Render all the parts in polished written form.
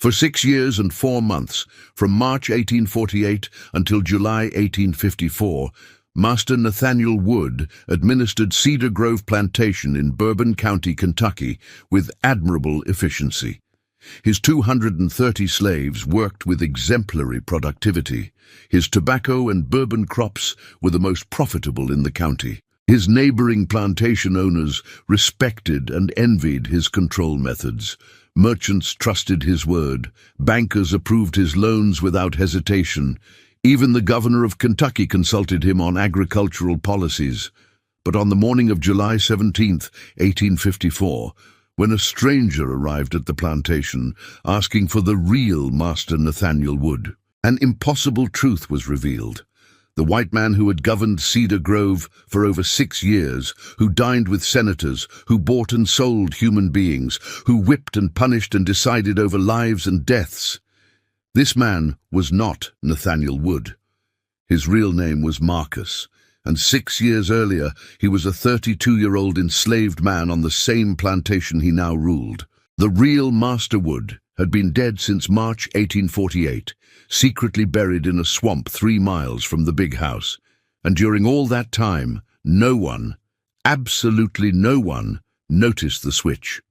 For 6 years and 4 months, from March 1848 until July 1854, Master Nathaniel Wood administered Cedar Grove Plantation in Bourbon County, Kentucky, with admirable efficiency. His 230 slaves worked with exemplary productivity. His tobacco and bourbon crops were the most profitable in the county. His neighboring plantation owners respected and envied his control methods. Merchants trusted his word. Bankers approved his loans without hesitation. Even the governor of Kentucky consulted him on agricultural policies. But on the morning of July 17, 1854, when a stranger arrived at the plantation asking for the real Master Nathaniel Wood, an impossible truth was revealed. The white man who had governed Cedar Grove for over 6 years, who dined with senators, who bought and sold human beings, who whipped and punished and decided over lives and deaths. This man was not Nathaniel Wood. His real name was Marcus, and 6 years earlier he was a 32-year-old enslaved man on the same plantation he now ruled. The real Master Wood had been dead since March 1848, secretly buried in a swamp 3 miles from the big house. And during all that time, no one, absolutely no one, noticed the switch.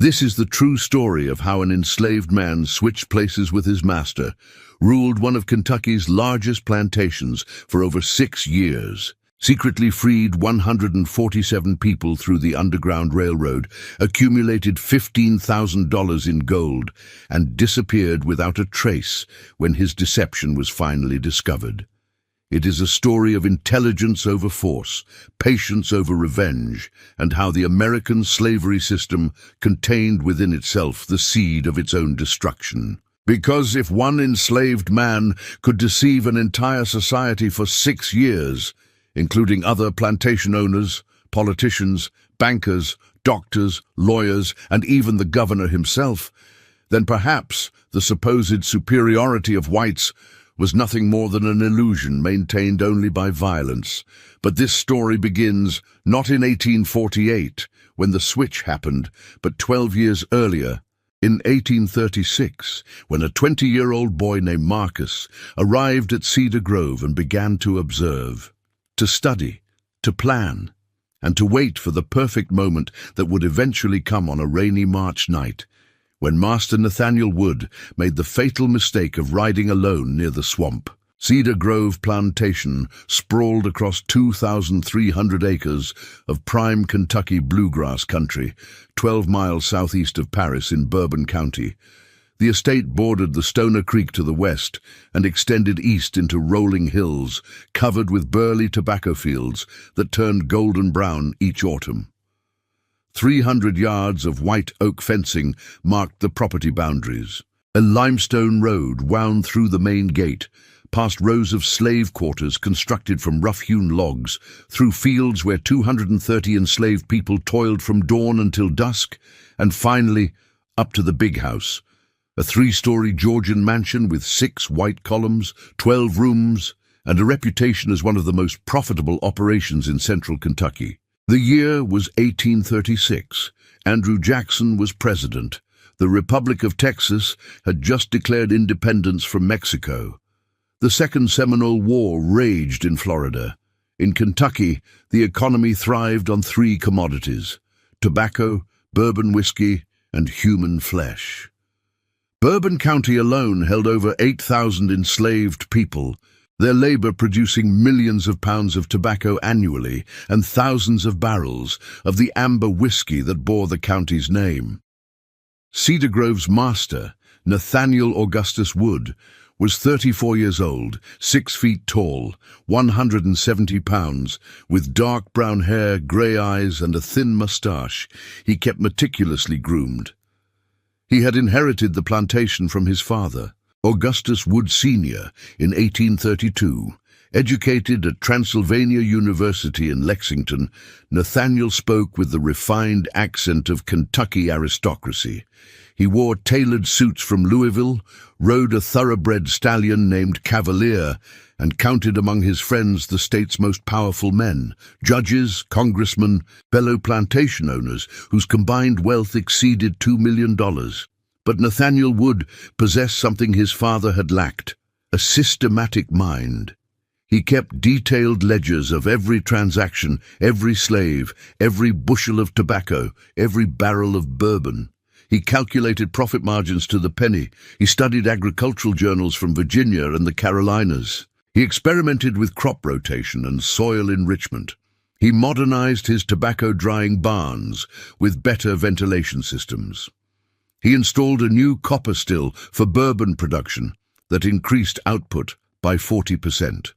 This is the true story of how an enslaved man switched places with his master, ruled one of Kentucky's largest plantations for over 6 years, secretly freed 147 people through the Underground Railroad, accumulated $15,000 in gold, and disappeared without a trace when his deception was finally discovered. It is a story of intelligence over force, patience over revenge, and how the American slavery system contained within itself the seed of its own destruction. Because if one enslaved man could deceive an entire society for 6 years, including other plantation owners, politicians, bankers, doctors, lawyers, and even the governor himself, then perhaps the supposed superiority of whites was nothing more than an illusion maintained only by violence. But this story begins not in 1848, when the switch happened, but 12 years earlier, in 1836, when a 20-year-old boy named Marcus arrived at Cedar Grove and began to observe, to study, to plan, and to wait for the perfect moment that would eventually come on a rainy March night, when Master Nathaniel Wood made the fatal mistake of riding alone near the swamp. Cedar Grove Plantation sprawled across 2,300 acres of prime Kentucky bluegrass country, 12 miles southeast of Paris in Bourbon County. The estate bordered the Stoner Creek to the west and extended east into rolling hills covered with burly tobacco fields that turned golden brown each autumn. 300 yards of white oak fencing marked the property boundaries. A limestone road wound through the main gate, past rows of slave quarters constructed from rough-hewn logs, through fields where 230 enslaved people toiled from dawn until dusk, and finally up to the big house, a 3-story Georgian mansion with 6 white columns, 12 rooms, and a reputation as one of the most profitable operations in central Kentucky. The year was 1836. Andrew Jackson was president. The Republic of Texas had just declared independence from Mexico. The Second Seminole War raged in Florida. In Kentucky, the economy thrived on 3 commodities: tobacco, bourbon whiskey, and human flesh. Bourbon County alone held over 8,000 enslaved people, their labor producing millions of pounds of tobacco annually and thousands of barrels of the amber whiskey that bore the county's name. Cedar Grove's master, Nathaniel Augustus Wood, was 34 years old, 6 feet tall, 170 pounds, with dark brown hair, grey eyes, and a thin mustache. He kept meticulously groomed. He had inherited the plantation from his father, Augustus Wood Sr., in 1832. Educated at Transylvania University in Lexington, Nathaniel spoke with the refined accent of Kentucky aristocracy. He wore tailored suits from Louisville, rode a thoroughbred stallion named Cavalier, and counted among his friends the state's most powerful men, judges, congressmen, fellow plantation owners whose combined wealth exceeded $2 million. But Nathaniel Wood possessed something his father had lacked: a systematic mind. He kept detailed ledgers of every transaction, every slave, every bushel of tobacco, every barrel of bourbon. He calculated profit margins to the penny. He studied agricultural journals from Virginia and the Carolinas. He experimented with crop rotation and soil enrichment. He modernized his tobacco drying barns with better ventilation systems. He installed a new copper still for bourbon production that increased output by 40%.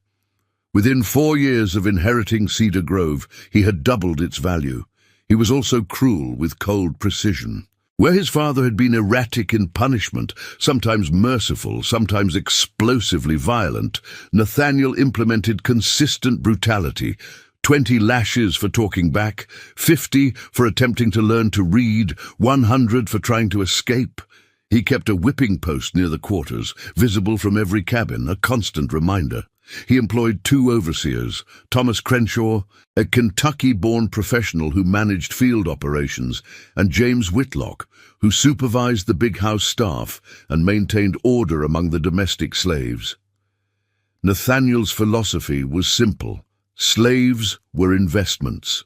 Within 4 years of inheriting Cedar Grove, he had doubled its value. He was also cruel with cold precision. Where his father had been erratic in punishment, sometimes merciful, sometimes explosively violent, Nathaniel implemented consistent brutality: 20 lashes for talking back, 50 for attempting to learn to read, 100 for trying to escape. He kept a whipping post near the quarters, visible from every cabin, a constant reminder. He employed 2 overseers: Thomas Crenshaw, a Kentucky-born professional who managed field operations, and James Whitlock, who supervised the big house staff and maintained order among the domestic slaves. Nathaniel's philosophy was simple: slaves were investments.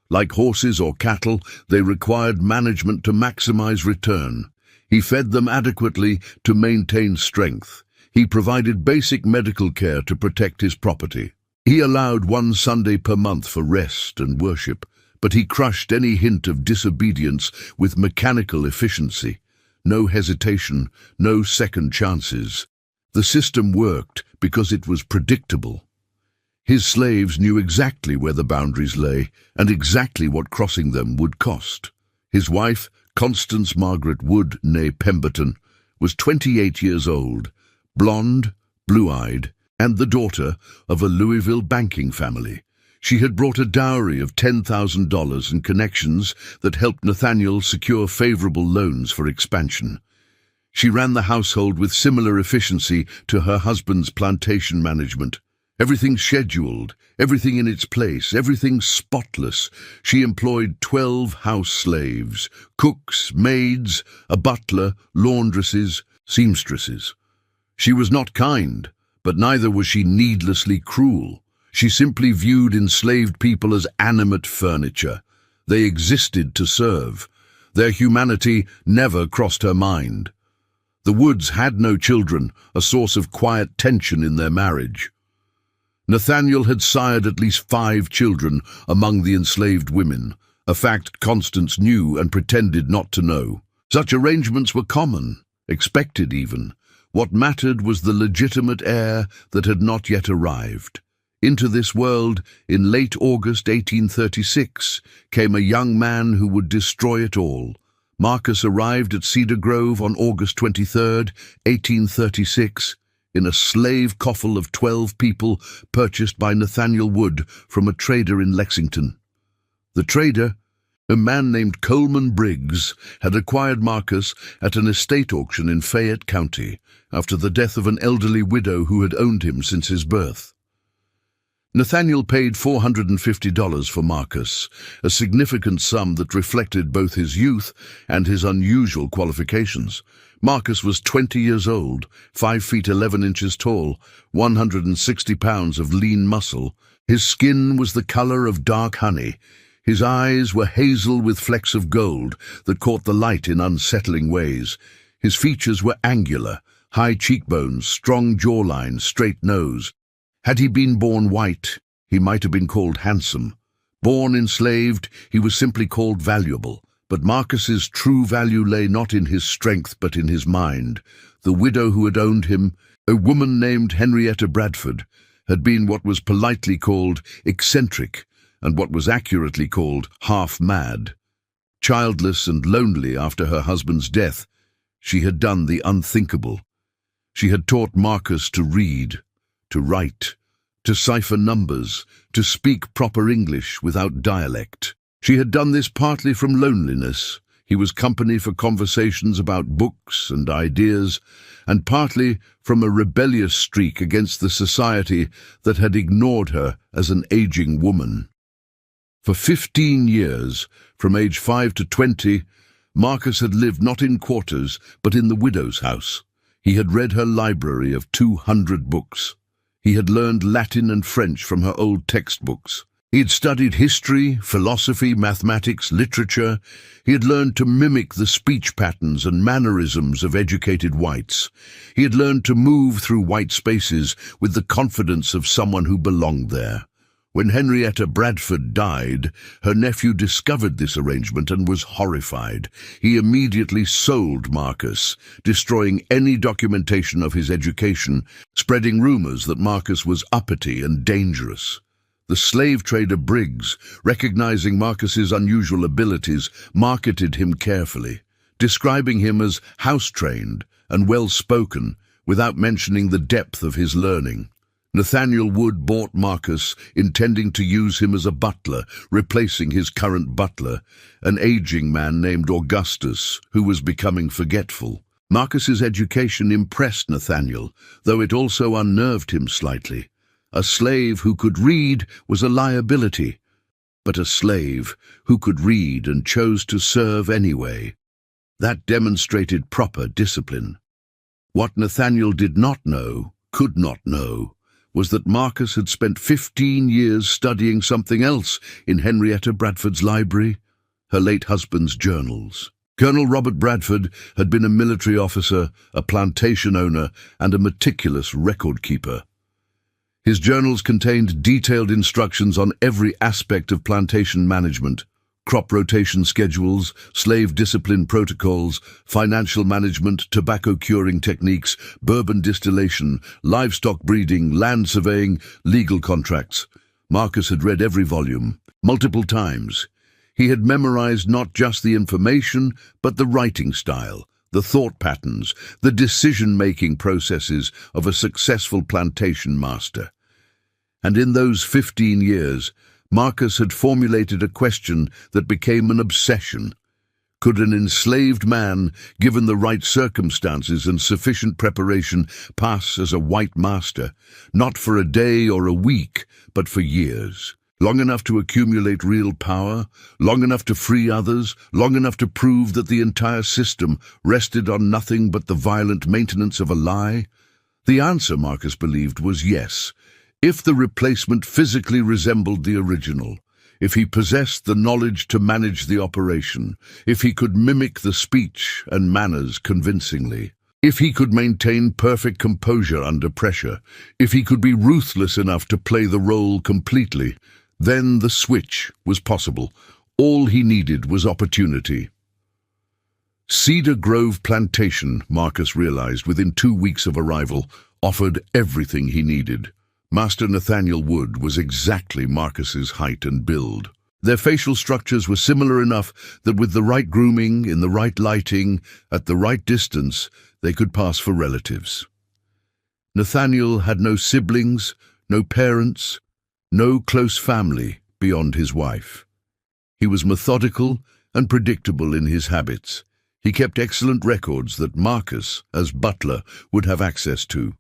Like horses or cattle, they required management to maximize return. He fed them adequately to maintain strength. He provided basic medical care to protect his property. He allowed 1 Sunday per month for rest and worship, but he crushed any hint of disobedience with mechanical efficiency. No hesitation, no second chances. The system worked because it was predictable. His slaves knew exactly where the boundaries lay and exactly what crossing them would cost. His wife, Constance Margaret Wood, née Pemberton, was 28 years old, blonde, blue-eyed, and the daughter of a Louisville banking family. She had brought a dowry of $10,000 and connections that helped Nathaniel secure favorable loans for expansion. She ran the household with similar efficiency to her husband's plantation management. Everything scheduled, everything in its place, everything spotless. She employed 12 house slaves, cooks, maids, a butler, laundresses, seamstresses. She was not kind, but neither was she needlessly cruel. She simply viewed enslaved people as animate furniture. They existed to serve. Their humanity never crossed her mind. The Woods had no children, a source of quiet tension in their marriage. Nathaniel had sired at least 5 children among the enslaved women, a fact Constance knew and pretended not to know. Such arrangements were common, expected even. What mattered was the legitimate heir that had not yet arrived. Into this world, in late August 1836, came a young man who would destroy it all. Marcus arrived at Cedar Grove on August 23, 1836, in a slave coffle of 12 people purchased by Nathaniel Wood from a trader in Lexington. The trader, a man named Coleman Briggs, had acquired Marcus at an estate auction in Fayette County after the death of an elderly widow who had owned him since his birth. Nathaniel paid $450 for Marcus, a significant sum that reflected both his youth and his unusual qualifications. Marcus was 20 years old, 5 feet 11 inches tall, 160 pounds of lean muscle. His skin was the color of dark honey. His eyes were hazel with flecks of gold that caught the light in unsettling ways. His features were angular, high cheekbones, strong jawline, straight nose. Had he been born white, he might have been called handsome. Born enslaved, he was simply called valuable. But Marcus's true value lay not in his strength but in his mind. The widow who had owned him, a woman named Henrietta Bradford, had been what was politely called eccentric, and what was accurately called half-mad. Childless and lonely after her husband's death, she had done the unthinkable. She had taught Marcus to read, to write, to cipher numbers, to speak proper English without dialect. She had done this partly from loneliness. He was company for conversations about books and ideas, and partly from a rebellious streak against the society that had ignored her as an aging woman. For 15 years, from age 5 to 20, Marcus had lived not in quarters, but in the widow's house. He had read her library of 200 books. He had learned Latin and French from her old textbooks. He had studied history, philosophy, mathematics, literature. He had learned to mimic the speech patterns and mannerisms of educated whites. He had learned to move through white spaces with the confidence of someone who belonged there. When Henrietta Bradford died, her nephew discovered this arrangement and was horrified. He immediately sold Marcus, destroying any documentation of his education, spreading rumors that Marcus was uppity and dangerous. The slave trader Briggs, recognizing Marcus's unusual abilities, marketed him carefully, describing him as house-trained and well-spoken, without mentioning the depth of his learning. Nathaniel Wood bought Marcus, intending to use him as a butler, replacing his current butler, an aging man named Augustus, who was becoming forgetful. Marcus's education impressed Nathaniel, though it also unnerved him slightly. A slave who could read was a liability, but a slave who could read and chose to serve anyway. That demonstrated proper discipline. What Nathaniel did not know, could not know, was that Marcus had spent 15 years studying something else in Henrietta Bradford's library, her late husband's journals. Colonel Robert Bradford had been a military officer, a plantation owner, and a meticulous record keeper. His journals contained detailed instructions on every aspect of plantation management: crop rotation schedules, slave discipline protocols, financial management, tobacco curing techniques, bourbon distillation, livestock breeding, land surveying, legal contracts. Marcus had read every volume, multiple times. He had memorized not just the information, but the writing style, the thought patterns, the decision-making processes of a successful plantation master. And in those 15 years, Marcus had formulated a question that became an obsession. Could an enslaved man, given the right circumstances and sufficient preparation, pass as a white master, not for a day or a week, but for years? Long enough to accumulate real power, long enough to free others, long enough to prove that the entire system rested on nothing but the violent maintenance of a lie? The answer, Marcus believed, was yes. If the replacement physically resembled the original, if he possessed the knowledge to manage the operation, if he could mimic the speech and manners convincingly, if he could maintain perfect composure under pressure, if he could be ruthless enough to play the role completely, then the switch was possible. All he needed was opportunity. Cedar Grove Plantation, Marcus realized within 2 weeks of arrival, offered everything he needed. Master Nathaniel Wood was exactly Marcus's height and build. Their facial structures were similar enough that with the right grooming, in the right lighting, at the right distance, they could pass for relatives. Nathaniel had no siblings, no parents, no close family beyond his wife. He was methodical and predictable in his habits. He kept excellent records that Marcus, as butler, would have access to.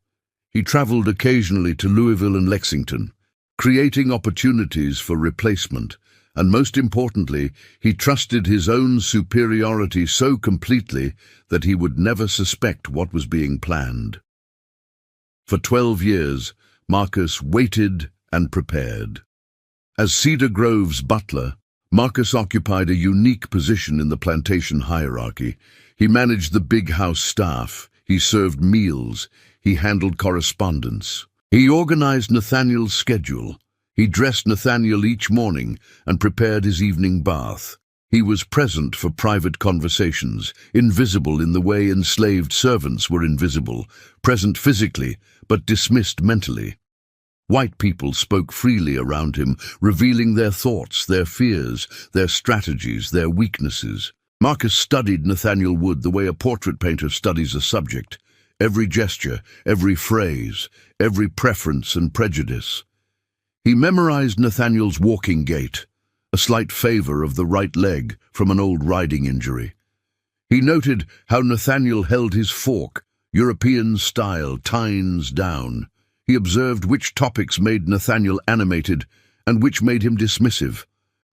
He traveled occasionally to Louisville and Lexington, creating opportunities for replacement, and most importantly, he trusted his own superiority so completely that he would never suspect what was being planned. For 12 years, Marcus waited and prepared. As Cedar Grove's butler, Marcus occupied a unique position in the plantation hierarchy. He managed the big house staff, he served meals, he handled correspondence. He organized Nathaniel's schedule. He dressed Nathaniel each morning and prepared his evening bath. He was present for private conversations, invisible in the way enslaved servants were invisible, present physically, but dismissed mentally. White people spoke freely around him, revealing their thoughts, their fears, their strategies, their weaknesses. Marcus studied Nathaniel Wood the way a portrait painter studies a subject. Every gesture, every phrase, every preference and prejudice. He memorized Nathaniel's walking gait, a slight favor of the right leg from an old riding injury. He noted how Nathaniel held his fork, European style, tines down. He observed which topics made Nathaniel animated and which made him dismissive.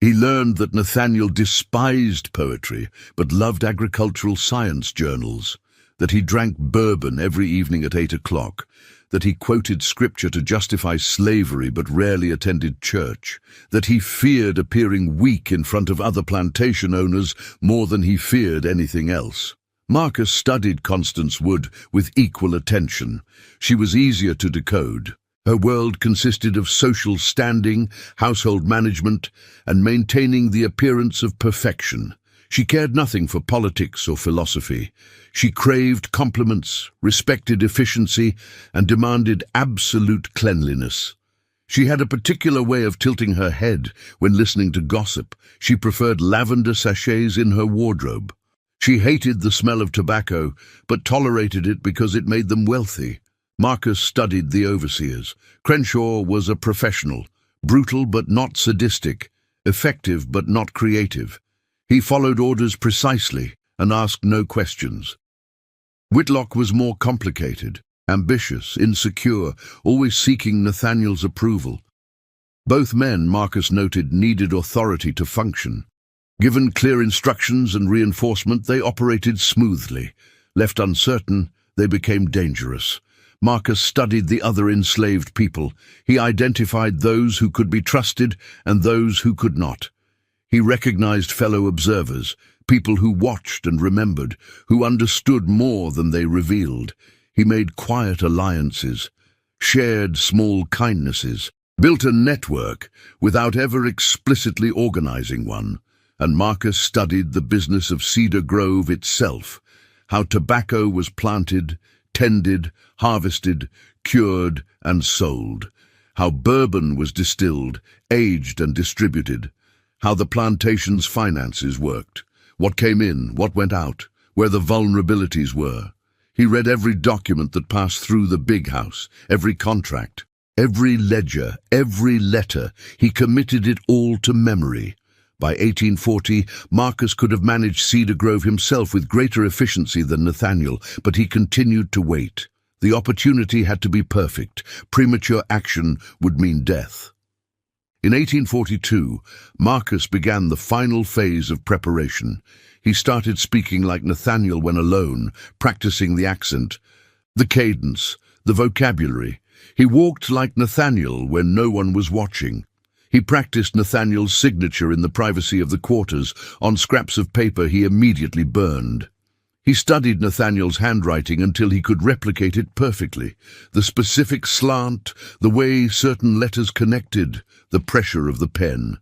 He learned that Nathaniel despised poetry, but loved agricultural science journals, that he drank bourbon every evening at 8 o'clock, that he quoted scripture to justify slavery but rarely attended church, that he feared appearing weak in front of other plantation owners more than he feared anything else. Marcus studied Constance Wood with equal attention. She was easier to decode. Her world consisted of social standing, household management, and maintaining the appearance of perfection. She cared nothing for politics or philosophy. She craved compliments, respected efficiency, and demanded absolute cleanliness. She had a particular way of tilting her head when listening to gossip. She preferred lavender sachets in her wardrobe. She hated the smell of tobacco, but tolerated it because it made them wealthy. Marcus studied the overseers. Crenshaw was a professional, brutal but not sadistic, effective but not creative. He followed orders precisely and asked no questions. Whitlock was more complicated, ambitious, insecure, always seeking Nathaniel's approval. Both men, Marcus noted, needed authority to function. Given clear instructions and reinforcement, they operated smoothly. Left uncertain, they became dangerous. Marcus studied the other enslaved people. He identified those who could be trusted and those who could not. He recognized fellow observers, people who watched and remembered, who understood more than they revealed. He made quiet alliances, shared small kindnesses, built a network without ever explicitly organizing one. And Marcus studied the business of Cedar Grove itself, how tobacco was planted, tended, harvested, cured, and sold, how bourbon was distilled, aged, and distributed, how the plantation's finances worked, what came in, what went out, where the vulnerabilities were. He read every document that passed through the big house, every contract, every ledger, every letter. He committed it all to memory. By 1840, Marcus could have managed Cedar Grove himself with greater efficiency than Nathaniel, but he continued to wait. The opportunity had to be perfect. Premature action would mean death. In 1842, Marcus began the final phase of preparation. He started speaking like Nathaniel when alone, practicing the accent, the cadence, the vocabulary. He walked like Nathaniel when no one was watching. He practiced Nathaniel's signature in the privacy of the quarters, on scraps of paper he immediately burned. He studied Nathaniel's handwriting until he could replicate it perfectly. The specific slant, the way certain letters connected, the pressure of the pen.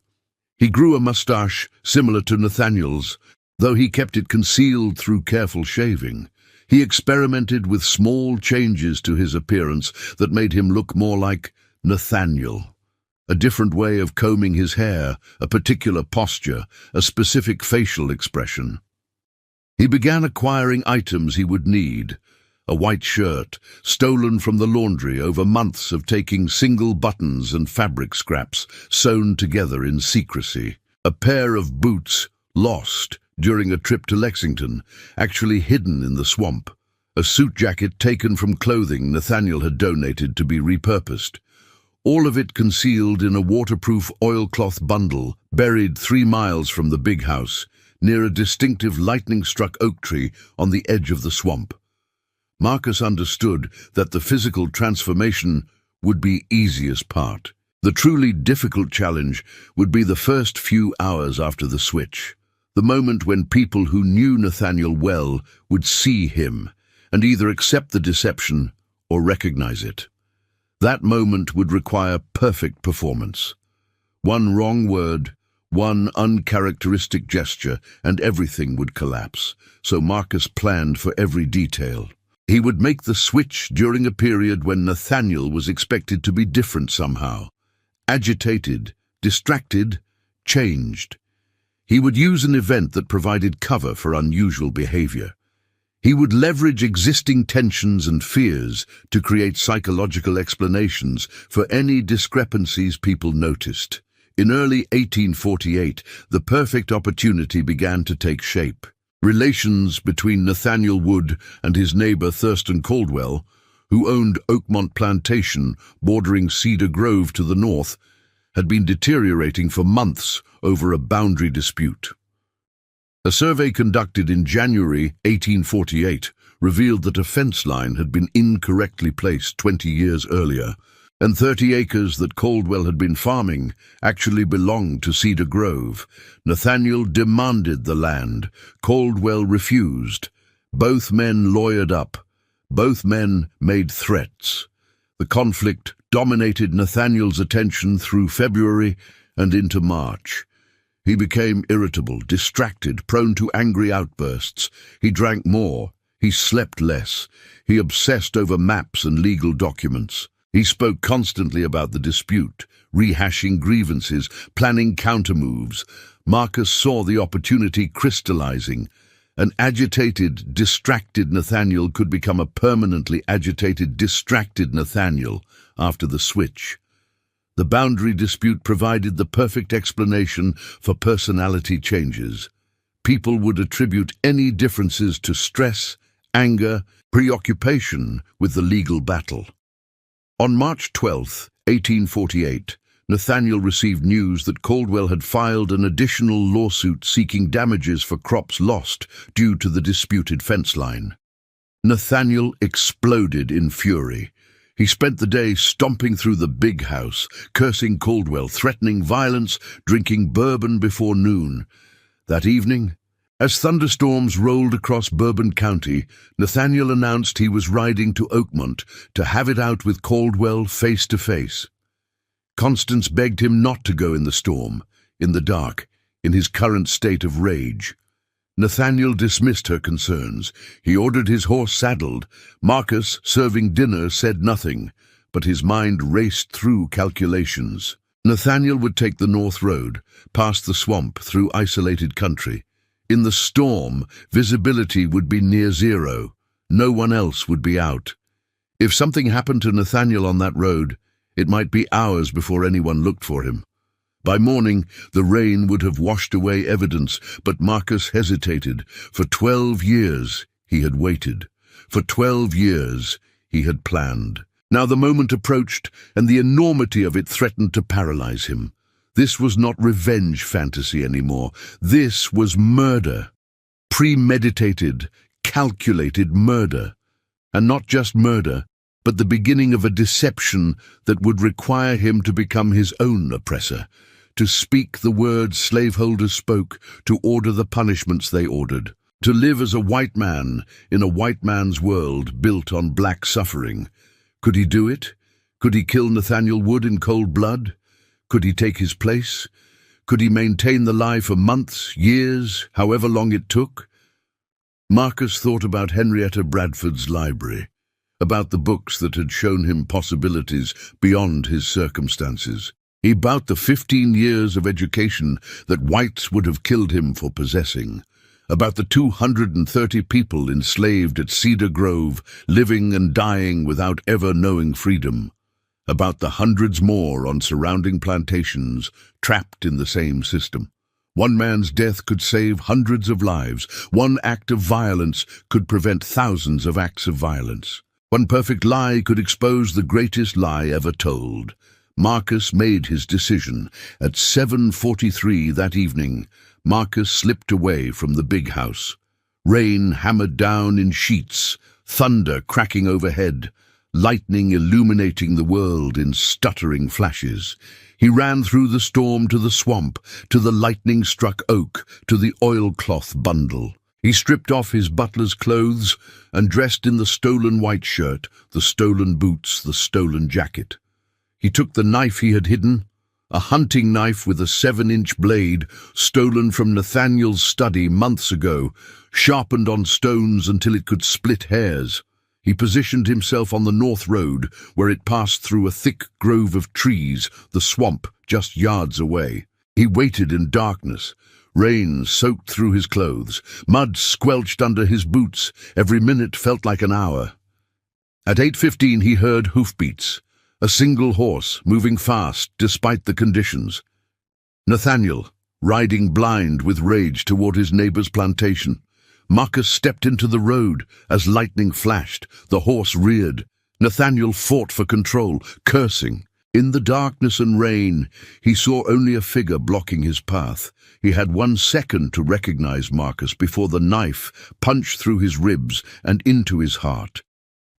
He grew a mustache similar to Nathaniel's, though he kept it concealed through careful shaving. He experimented with small changes to his appearance that made him look more like Nathaniel. A different way of combing his hair, a particular posture, a specific facial expression. He began acquiring items he would need. A white shirt, stolen from the laundry over months of taking single buttons and fabric scraps, sewn together in secrecy. A pair of boots, lost during a trip to Lexington, actually hidden in the swamp. A suit jacket taken from clothing Nathaniel had donated to be repurposed. All of it concealed in a waterproof oilcloth bundle buried 3 miles from the big house, near a distinctive lightning-struck oak tree on the edge of the swamp. Marcus understood that the physical transformation would be easiest part. The truly difficult challenge would be the first few hours after the switch, the moment when people who knew Nathaniel well would see him and either accept the deception or recognize it. That moment would require perfect performance. One wrong word, one uncharacteristic gesture, and everything would collapse. So Marcus planned for every detail. He would make the switch during a period when Nathaniel was expected to be different somehow. Agitated, distracted, changed. He would use an event that provided cover for unusual behavior. He would leverage existing tensions and fears to create psychological explanations for any discrepancies people noticed. In early 1848, the perfect opportunity began to take shape. Relations between Nathaniel Wood and his neighbor Thurston Caldwell, who owned Oakmont Plantation bordering Cedar Grove to the north, had been deteriorating for months over a boundary dispute. A survey conducted in January 1848 revealed that a fence line had been incorrectly placed 20 years earlier, and 30 acres that Caldwell had been farming actually belonged to Cedar Grove. Nathaniel demanded the land. Caldwell refused. Both men lawyered up. Both men made threats. The conflict dominated Nathaniel's attention through February and into March. He became irritable, distracted, prone to angry outbursts. He drank more. He slept less. He obsessed over maps and legal documents. He spoke constantly about the dispute, rehashing grievances, planning countermoves. Marcus saw the opportunity crystallizing. An agitated, distracted Nathaniel could become a permanently agitated, distracted Nathaniel after the switch. The boundary dispute provided the perfect explanation for personality changes. People would attribute any differences to stress, anger, preoccupation with the legal battle. On March 12, 1848, Nathaniel received news that Caldwell had filed an additional lawsuit seeking damages for crops lost due to the disputed fence line. Nathaniel exploded in fury. He spent the day stomping through the big house, cursing Caldwell, threatening violence, drinking bourbon before noon. That evening, as thunderstorms rolled across Bourbon County, Nathaniel announced he was riding to Oakmont to have it out with Caldwell face to face. Constance begged him not to go in the storm, in the dark, in his current state of rage. Nathaniel dismissed her concerns. He ordered his horse saddled. Marcus, serving dinner, said nothing, but his mind raced through calculations. Nathaniel would take the North Road, past the swamp, through isolated country. In the storm, visibility would be near zero. No one else would be out. If something happened to Nathaniel on that road, it might be hours before anyone looked for him. By morning, the rain would have washed away evidence, but Marcus hesitated. For 12 years, he had waited. For 12 years, he had planned. Now the moment approached, and the enormity of it threatened to paralyze him. This was not revenge fantasy anymore. This was murder. Premeditated, calculated murder. And not just murder, but the beginning of a deception that would require him to become his own oppressor, to speak the words slaveholders spoke, to order the punishments they ordered, to live as a white man in a white man's world built on black suffering. Could he do it? Could he kill Nathaniel Wood in cold blood? Could he take his place? Could he maintain the lie for months, years, however long it took? Marcus thought about Henrietta Bradford's library, about the books that had shown him possibilities beyond his circumstances. About the 15 years of education that whites would have killed him for possessing. About the 230 people enslaved at Cedar Grove, living and dying without ever knowing freedom. About the hundreds more on surrounding plantations, trapped in the same system. One man's death could save hundreds of lives. One act of violence could prevent thousands of acts of violence. One perfect lie could expose the greatest lie ever told. Marcus made his decision. At 7:43 that evening, Marcus slipped away from the big house. Rain hammered down in sheets, thunder cracking overhead, lightning illuminating the world in stuttering flashes. He ran through the storm to the swamp, to the lightning-struck oak, to the oilcloth bundle. He stripped off his butler's clothes and dressed in the stolen white shirt, the stolen boots, the stolen jacket. He took the knife he had hidden, a hunting knife with a 7-inch blade stolen from Nathaniel's study months ago, sharpened on stones until it could split hairs. He positioned himself on the North Road, where it passed through a thick grove of trees, the swamp just yards away. He waited in darkness. Rain soaked through his clothes. Mud squelched under his boots. Every minute felt like an hour. At 8:15 he heard hoofbeats. A single horse, moving fast despite the conditions. Nathaniel, riding blind with rage toward his neighbor's plantation. Marcus stepped into the road as lightning flashed. The horse reared. Nathaniel fought for control, cursing. In the darkness and rain, he saw only a figure blocking his path. He had 1 second to recognize Marcus before the knife punched through his ribs and into his heart.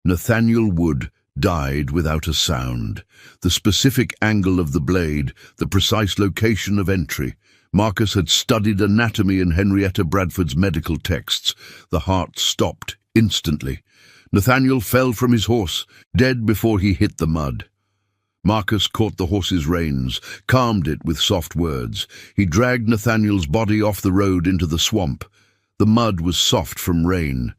Nathaniel Wood died without a sound. The specific angle of the blade, the precise location of entry. Marcus had studied anatomy in Henrietta Bradford's medical texts. The heart stopped instantly. Nathaniel fell from his horse, dead before he hit the mud. Marcus caught the horse's reins, calmed it with soft words. He dragged Nathaniel's body off the road into the swamp. The mud was soft from rain.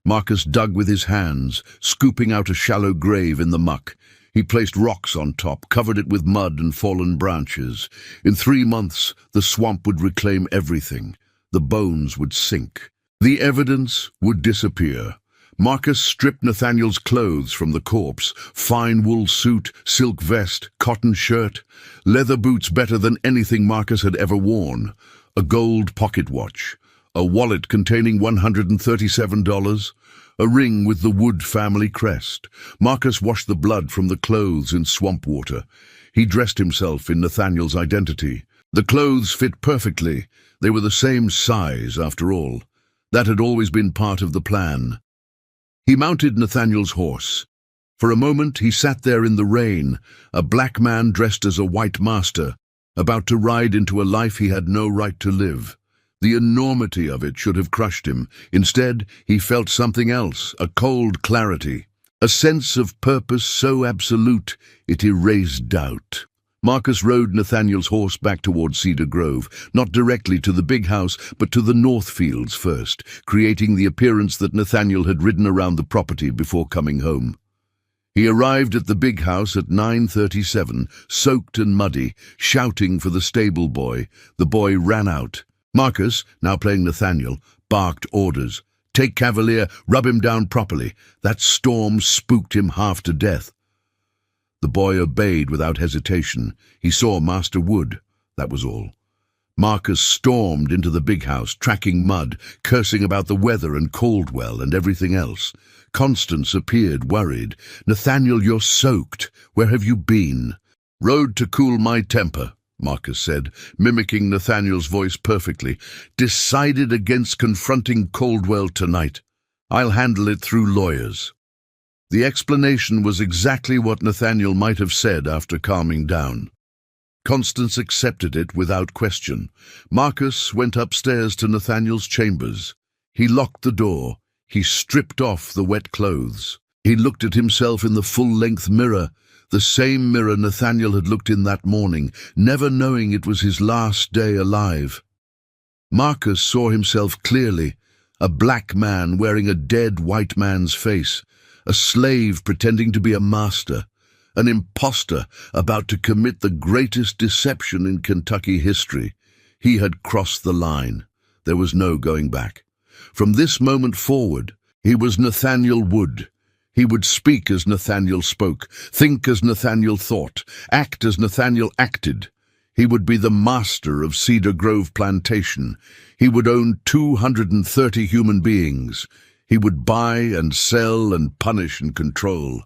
Marcus dug with his hands, scooping out a shallow grave in the muck. He placed rocks on top, covered it with mud and fallen branches. In 3 months, the swamp would reclaim everything. The bones would sink. The evidence would disappear. Marcus stripped Nathaniel's clothes from the corpse: fine wool suit, silk vest, cotton shirt, leather boots better than anything Marcus had ever worn, a gold pocket watch, a wallet containing $137, a ring with the Wood family crest. Marcus washed the blood from the clothes in swamp water. He dressed himself in Nathaniel's identity. The clothes fit perfectly. They were the same size, after all. That had always been part of the plan. He mounted Nathaniel's horse. For a moment he sat there in the rain, a black man dressed as a white master, about to ride into a life he had no right to live. The enormity of it should have crushed him. Instead, he felt something else, a cold clarity, a sense of purpose so absolute it erased doubt. Marcus rode Nathaniel's horse back toward Cedar Grove, not directly to the big house, but to the north fields first, creating the appearance that Nathaniel had ridden around the property before coming home. He arrived at the big house at 9:37, soaked and muddy, shouting for the stable boy. The boy ran out. Marcus, now playing Nathaniel, barked orders. "Take Cavalier, rub him down properly." That storm spooked him half to death. The boy obeyed without hesitation. He saw Master Wood, that was all. Marcus stormed into the big house, tracking mud, cursing about the weather and Caldwell and everything else. Constance appeared, worried. "Nathaniel, you're soaked. Where have you been?" "Rode to cool my temper," Marcus said, mimicking Nathaniel's voice perfectly. "Decided against confronting Caldwell tonight. I'll handle it through lawyers." The explanation was exactly what Nathaniel might have said after calming down. Constance accepted it without question. Marcus went upstairs to Nathaniel's chambers. He locked the door. He stripped off the wet clothes. He looked at himself in the full-length mirror, the same mirror Nathaniel had looked in that morning, never knowing it was his last day alive. Marcus saw himself clearly, a black man wearing a dead white man's face, a slave pretending to be a master, an imposter about to commit the greatest deception in Kentucky history. He had crossed the line. There was no going back. From this moment forward, he was Nathaniel Wood. He would speak as Nathaniel spoke, think as Nathaniel thought, act as Nathaniel acted. He would be the master of Cedar Grove Plantation. He would own 230 human beings. He would buy and sell and punish and control.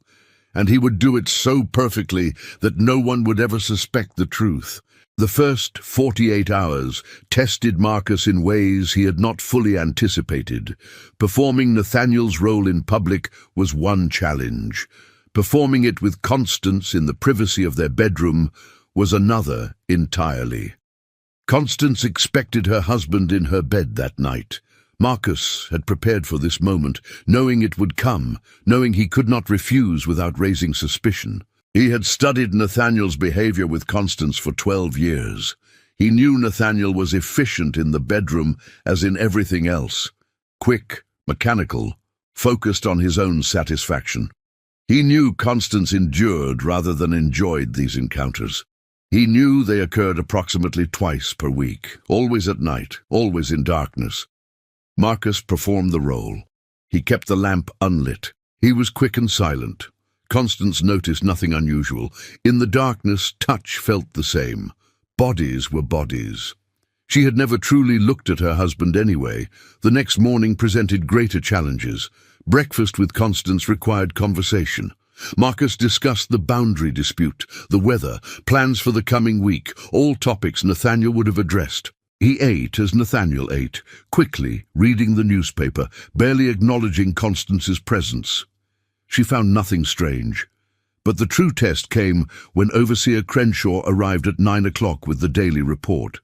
And he would do it so perfectly that no one would ever suspect the truth. The first 48 hours tested Marcus in ways he had not fully anticipated. Performing Nathaniel's role in public was one challenge. Performing it with Constance in the privacy of their bedroom was another entirely. Constance expected her husband in her bed that night. Marcus had prepared for this moment, knowing it would come, knowing he could not refuse without raising suspicion. He had studied Nathaniel's behavior with Constance for 12 years. He knew Nathaniel was efficient in the bedroom as in everything else. Quick, mechanical, focused on his own satisfaction. He knew Constance endured rather than enjoyed these encounters. He knew they occurred approximately twice per week, always at night, always in darkness. Marcus performed the role. He kept the lamp unlit. He was quick and silent. Constance noticed nothing unusual. In the darkness, touch felt the same. Bodies were bodies. She had never truly looked at her husband anyway. The next morning presented greater challenges. Breakfast with Constance required conversation. Marcus discussed the boundary dispute, the weather, plans for the coming week, all topics Nathaniel would have addressed. He ate as Nathaniel ate, quickly, reading the newspaper, barely acknowledging Constance's presence. She found nothing strange. But the true test came when Overseer Crenshaw arrived at 9 o'clock with the daily report.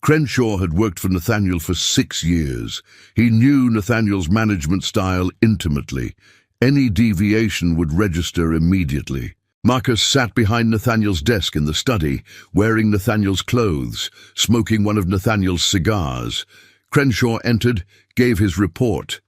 Crenshaw had worked for Nathaniel for 6 years. He knew Nathaniel's management style intimately. Any deviation would register immediately. Marcus sat behind Nathaniel's desk in the study, wearing Nathaniel's clothes, smoking one of Nathaniel's cigars. Crenshaw entered, gave his report.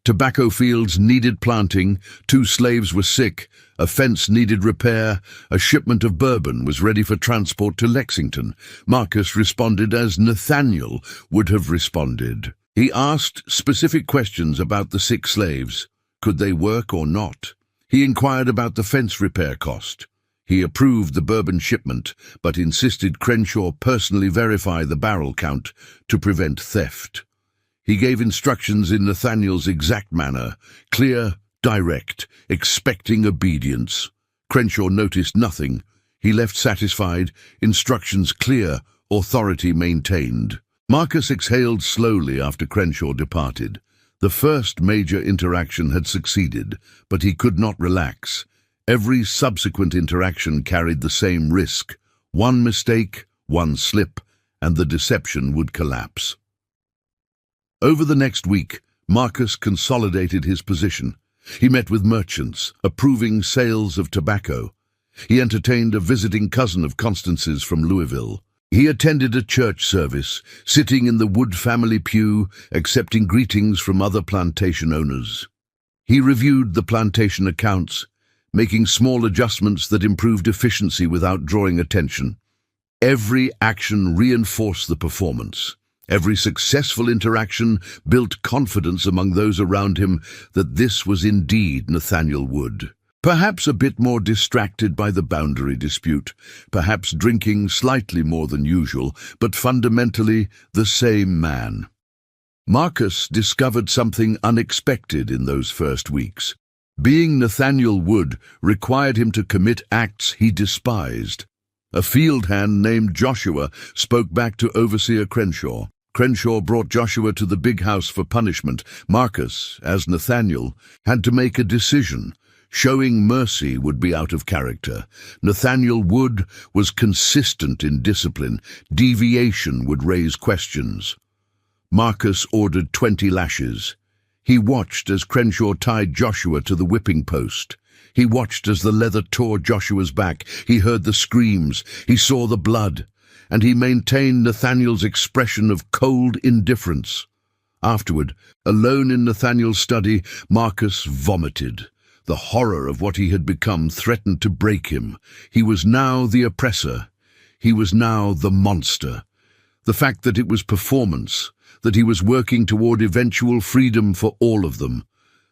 Tobacco fields needed planting, 2 slaves were sick, a fence needed repair, a shipment of bourbon was ready for transport to Lexington. Marcus responded as Nathaniel would have responded. He asked specific questions about the 6 slaves. Could they work or not? He inquired about the fence repair cost. He approved the bourbon shipment, but insisted Crenshaw personally verify the barrel count to prevent theft. He gave instructions in Nathaniel's exact manner, clear, direct, expecting obedience. Crenshaw noticed nothing. He left satisfied, instructions clear, authority maintained. Marcus exhaled slowly after Crenshaw departed. The first major interaction had succeeded, but he could not relax. Every subsequent interaction carried the same risk. One mistake, one slip, and the deception would collapse. Over the next week, Marcus consolidated his position. He met with merchants, approving sales of tobacco. He entertained a visiting cousin of Constance's from Louisville. He attended a church service, sitting in the Wood family pew, accepting greetings from other plantation owners. He reviewed the plantation accounts, making small adjustments that improved efficiency without drawing attention. Every action reinforced the performance. Every successful interaction built confidence among those around him that this was indeed Nathaniel Wood. Perhaps a bit more distracted by the boundary dispute, perhaps drinking slightly more than usual, but fundamentally the same man. Marcus discovered something unexpected in those first weeks. Being Nathaniel Wood required him to commit acts he despised. A field hand named Joshua spoke back to Overseer Crenshaw. Crenshaw brought Joshua to the big house for punishment. Marcus, as Nathaniel, had to make a decision. Showing mercy would be out of character. Nathaniel Wood was consistent in discipline. Deviation would raise questions. Marcus ordered 20 lashes. He watched as Crenshaw tied Joshua to the whipping post. He watched as the leather tore Joshua's back. He heard the screams. He saw the blood. And he maintained Nathaniel's expression of cold indifference. Afterward, alone in Nathaniel's study, Marcus vomited. The horror of what he had become threatened to break him. He was now the oppressor. He was now the monster. The fact that it was performance, that he was working toward eventual freedom for all of them,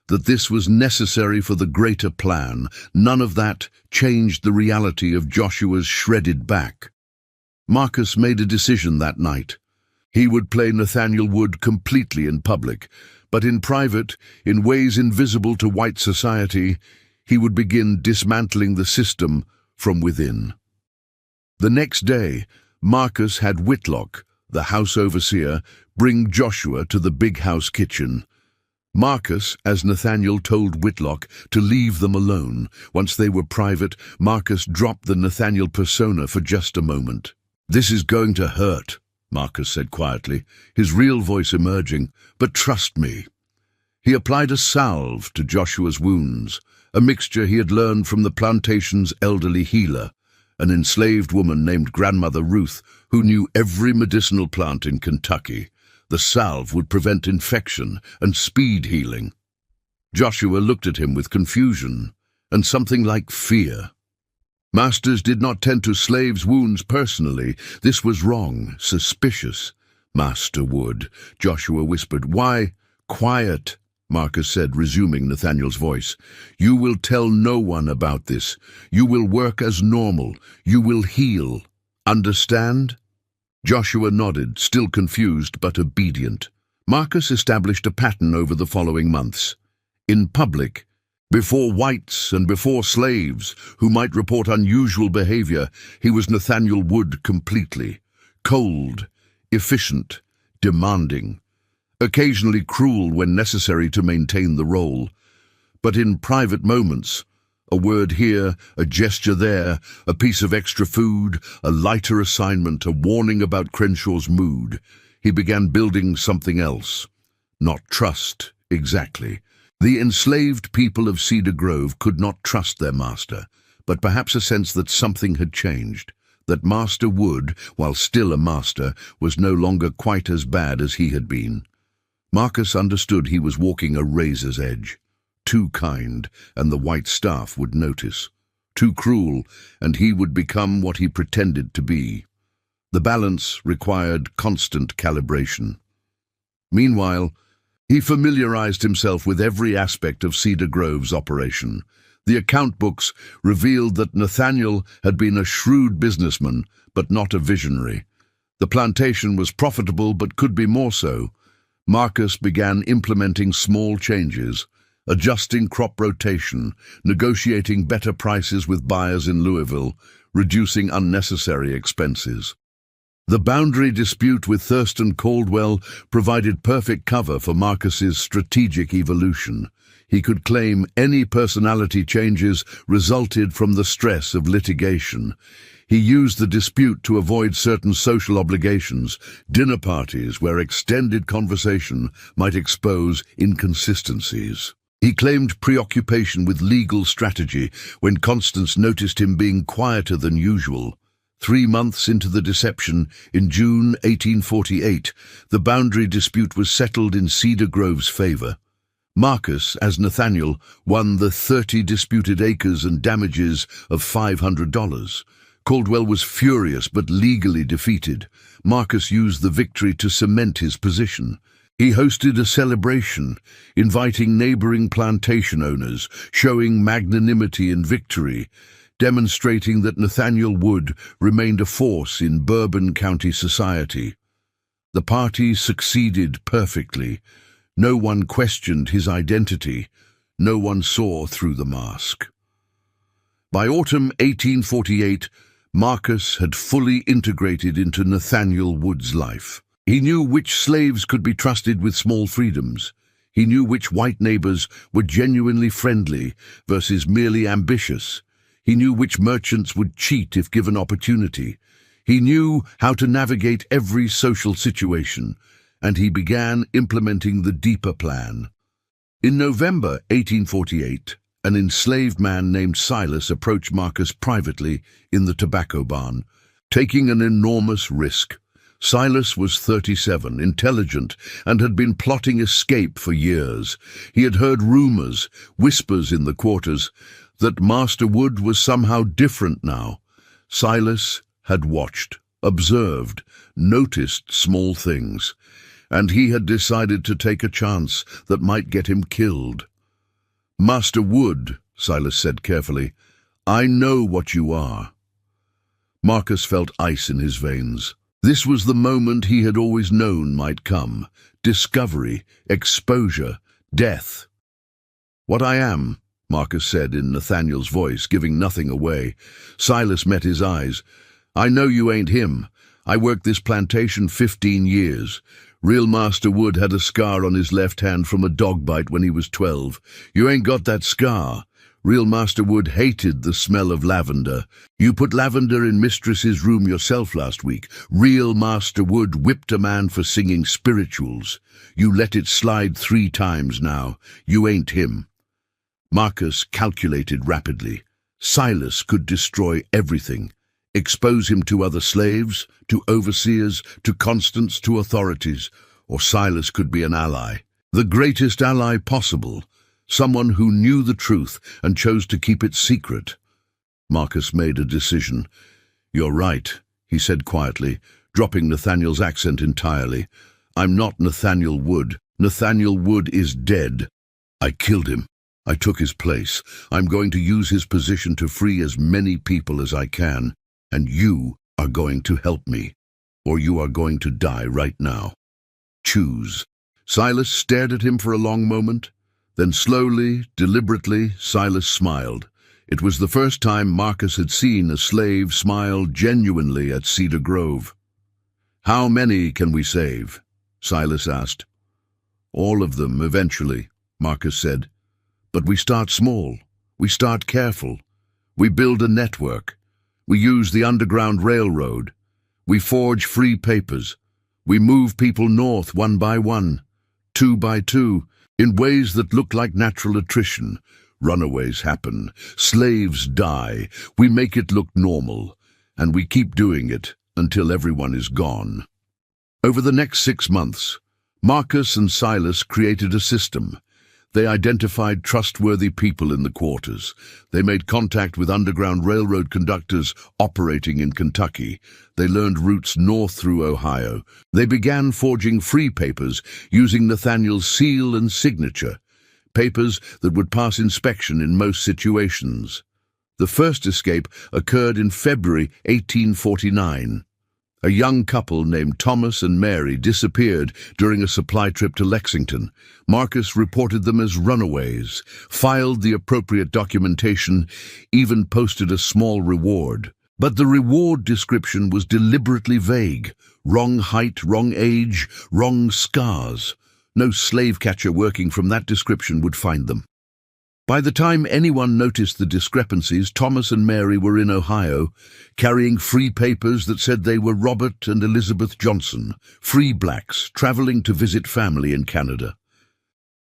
that this was necessary for the greater plan, none of that changed the reality of Joshua's shredded back. Marcus made a decision that night. He would play Nathaniel Wood completely in public, but in private, in ways invisible to white society, he would begin dismantling the system from within. The next day, Marcus had Whitlock, the house overseer, bring Joshua to the big house kitchen. Marcus, as Nathaniel told Whitlock, to leave them alone. Once they were private, Marcus dropped the Nathaniel persona for just a moment. "This is going to hurt," Marcus said quietly, his real voice emerging, "but trust me." He applied a salve to Joshua's wounds, a mixture he had learned from the plantation's elderly healer, an enslaved woman named Grandmother Ruth, who knew every medicinal plant in Kentucky. The salve would prevent infection and speed healing. Joshua looked at him with confusion and something like fear. Masters did not tend to slaves' wounds personally. This was wrong, suspicious. "Master Wood," Joshua whispered. "Why?" "Quiet," Marcus said, resuming Nathaniel's voice. "You will tell no one about this. You will work as normal. You will heal. Understand?" Joshua nodded, still confused but obedient. Marcus established a pattern over the following months. In public, Before whites and before slaves, who might report unusual behavior, he was Nathaniel Wood completely. Cold, efficient, demanding, occasionally cruel when necessary to maintain the role. But in private moments, a word here, a gesture there, a piece of extra food, a lighter assignment, a warning about Crenshaw's mood, he began building something else. Not trust, exactly. The enslaved people of Cedar Grove could not trust their master, but perhaps a sense that something had changed, that Master Wood, while still a master, was no longer quite as bad as he had been. Marcus understood he was walking a razor's edge. Too kind, and the white staff would notice. Too cruel, and he would become what he pretended to be. The balance required constant calibration. Meanwhile, he familiarized himself with every aspect of Cedar Grove's operation. The account books revealed that Nathaniel had been a shrewd businessman, but not a visionary. The plantation was profitable, but could be more so. Marcus began implementing small changes, adjusting crop rotation, negotiating better prices with buyers in Louisville, reducing unnecessary expenses. The boundary dispute with Thurston Caldwell provided perfect cover for Marcus's strategic evolution. He could claim any personality changes resulted from the stress of litigation. He used the dispute to avoid certain social obligations, dinner parties where extended conversation might expose inconsistencies. He claimed preoccupation with legal strategy when Constance noticed him being quieter than usual. 3 months into the deception, in June 1848, the boundary dispute was settled in Cedar Grove's favor. Marcus, as Nathaniel, won the 30 disputed acres and damages of $500. Caldwell was furious but legally defeated. Marcus used the victory to cement his position. He hosted a celebration, inviting neighboring plantation owners, showing magnanimity in victory, demonstrating that Nathaniel Wood remained a force in Bourbon County society. The party succeeded perfectly. No one questioned his identity. No one saw through the mask. By autumn 1848, Marcus had fully integrated into Nathaniel Wood's life. He knew which slaves could be trusted with small freedoms. He knew which white neighbors were genuinely friendly versus merely ambitious. He knew which merchants would cheat if given opportunity. He knew how to navigate every social situation, and he began implementing the deeper plan. In November 1848, an enslaved man named Silas approached Marcus privately in the tobacco barn, taking an enormous risk. Silas was 37, intelligent, and had been plotting escape for years. He had heard rumors, whispers in the quarters, that Master Wood was somehow different now. Silas had watched, observed, noticed small things, and he had decided to take a chance that might get him killed. "Master Wood," Silas said carefully, "I know what you are." Marcus felt ice in his veins. This was the moment he had always known might come: discovery, exposure, death. "What I am," Marcus said in Nathaniel's voice, giving nothing away. Silas met his eyes. "I know you ain't him. I worked this plantation 15 years. Real Master Wood had a scar on his left hand from a dog bite when he was 12. You ain't got that scar. Real Master Wood hated the smell of lavender. You put lavender in Mistress's room yourself last week. Real Master Wood whipped a man for singing spirituals. You let it slide 3 times now. You ain't him." Marcus calculated rapidly. Silas could destroy everything. Expose him to other slaves, to overseers, to Constance, to authorities. Or Silas could be an ally. The greatest ally possible. Someone who knew the truth and chose to keep it secret. Marcus made a decision. "You're right," he said quietly, dropping Nathaniel's accent entirely. "I'm not Nathaniel Wood. Nathaniel Wood is dead. I killed him. I took his place. I'm going to use his position to free as many people as I can. And you are going to help me, or you are going to die right now. Choose." Silas stared at him for a long moment. Then slowly, deliberately, Silas smiled. It was the first time Marcus had seen a slave smile genuinely at Cedar Grove. "How many can we save?" Silas asked. "All of them, eventually," Marcus said. "But we start small. We start careful. We build a network. We use the Underground Railroad. We forge free papers. We move people north one by one, two by two, in ways that look like natural attrition. Runaways happen. Slaves die. We make it look normal. And we keep doing it until everyone is gone." Over the next 6 months, Marcus and Silas created a system. They identified trustworthy people in the quarters. They made contact with Underground Railroad conductors operating in Kentucky. They learned routes north through Ohio. They began forging free papers using Nathaniel's seal and signature, papers that would pass inspection in most situations. The first escape occurred in February 1849. A young couple named Thomas and Mary disappeared during a supply trip to Lexington. Marcus reported them as runaways, filed the appropriate documentation, even posted a small reward. But the reward description was deliberately vague. Wrong height, wrong age, wrong scars. No slave catcher working from that description would find them. By the time anyone noticed the discrepancies, Thomas and Mary were in Ohio, carrying free papers that said they were Robert and Elizabeth Johnson, free blacks traveling to visit family in Canada.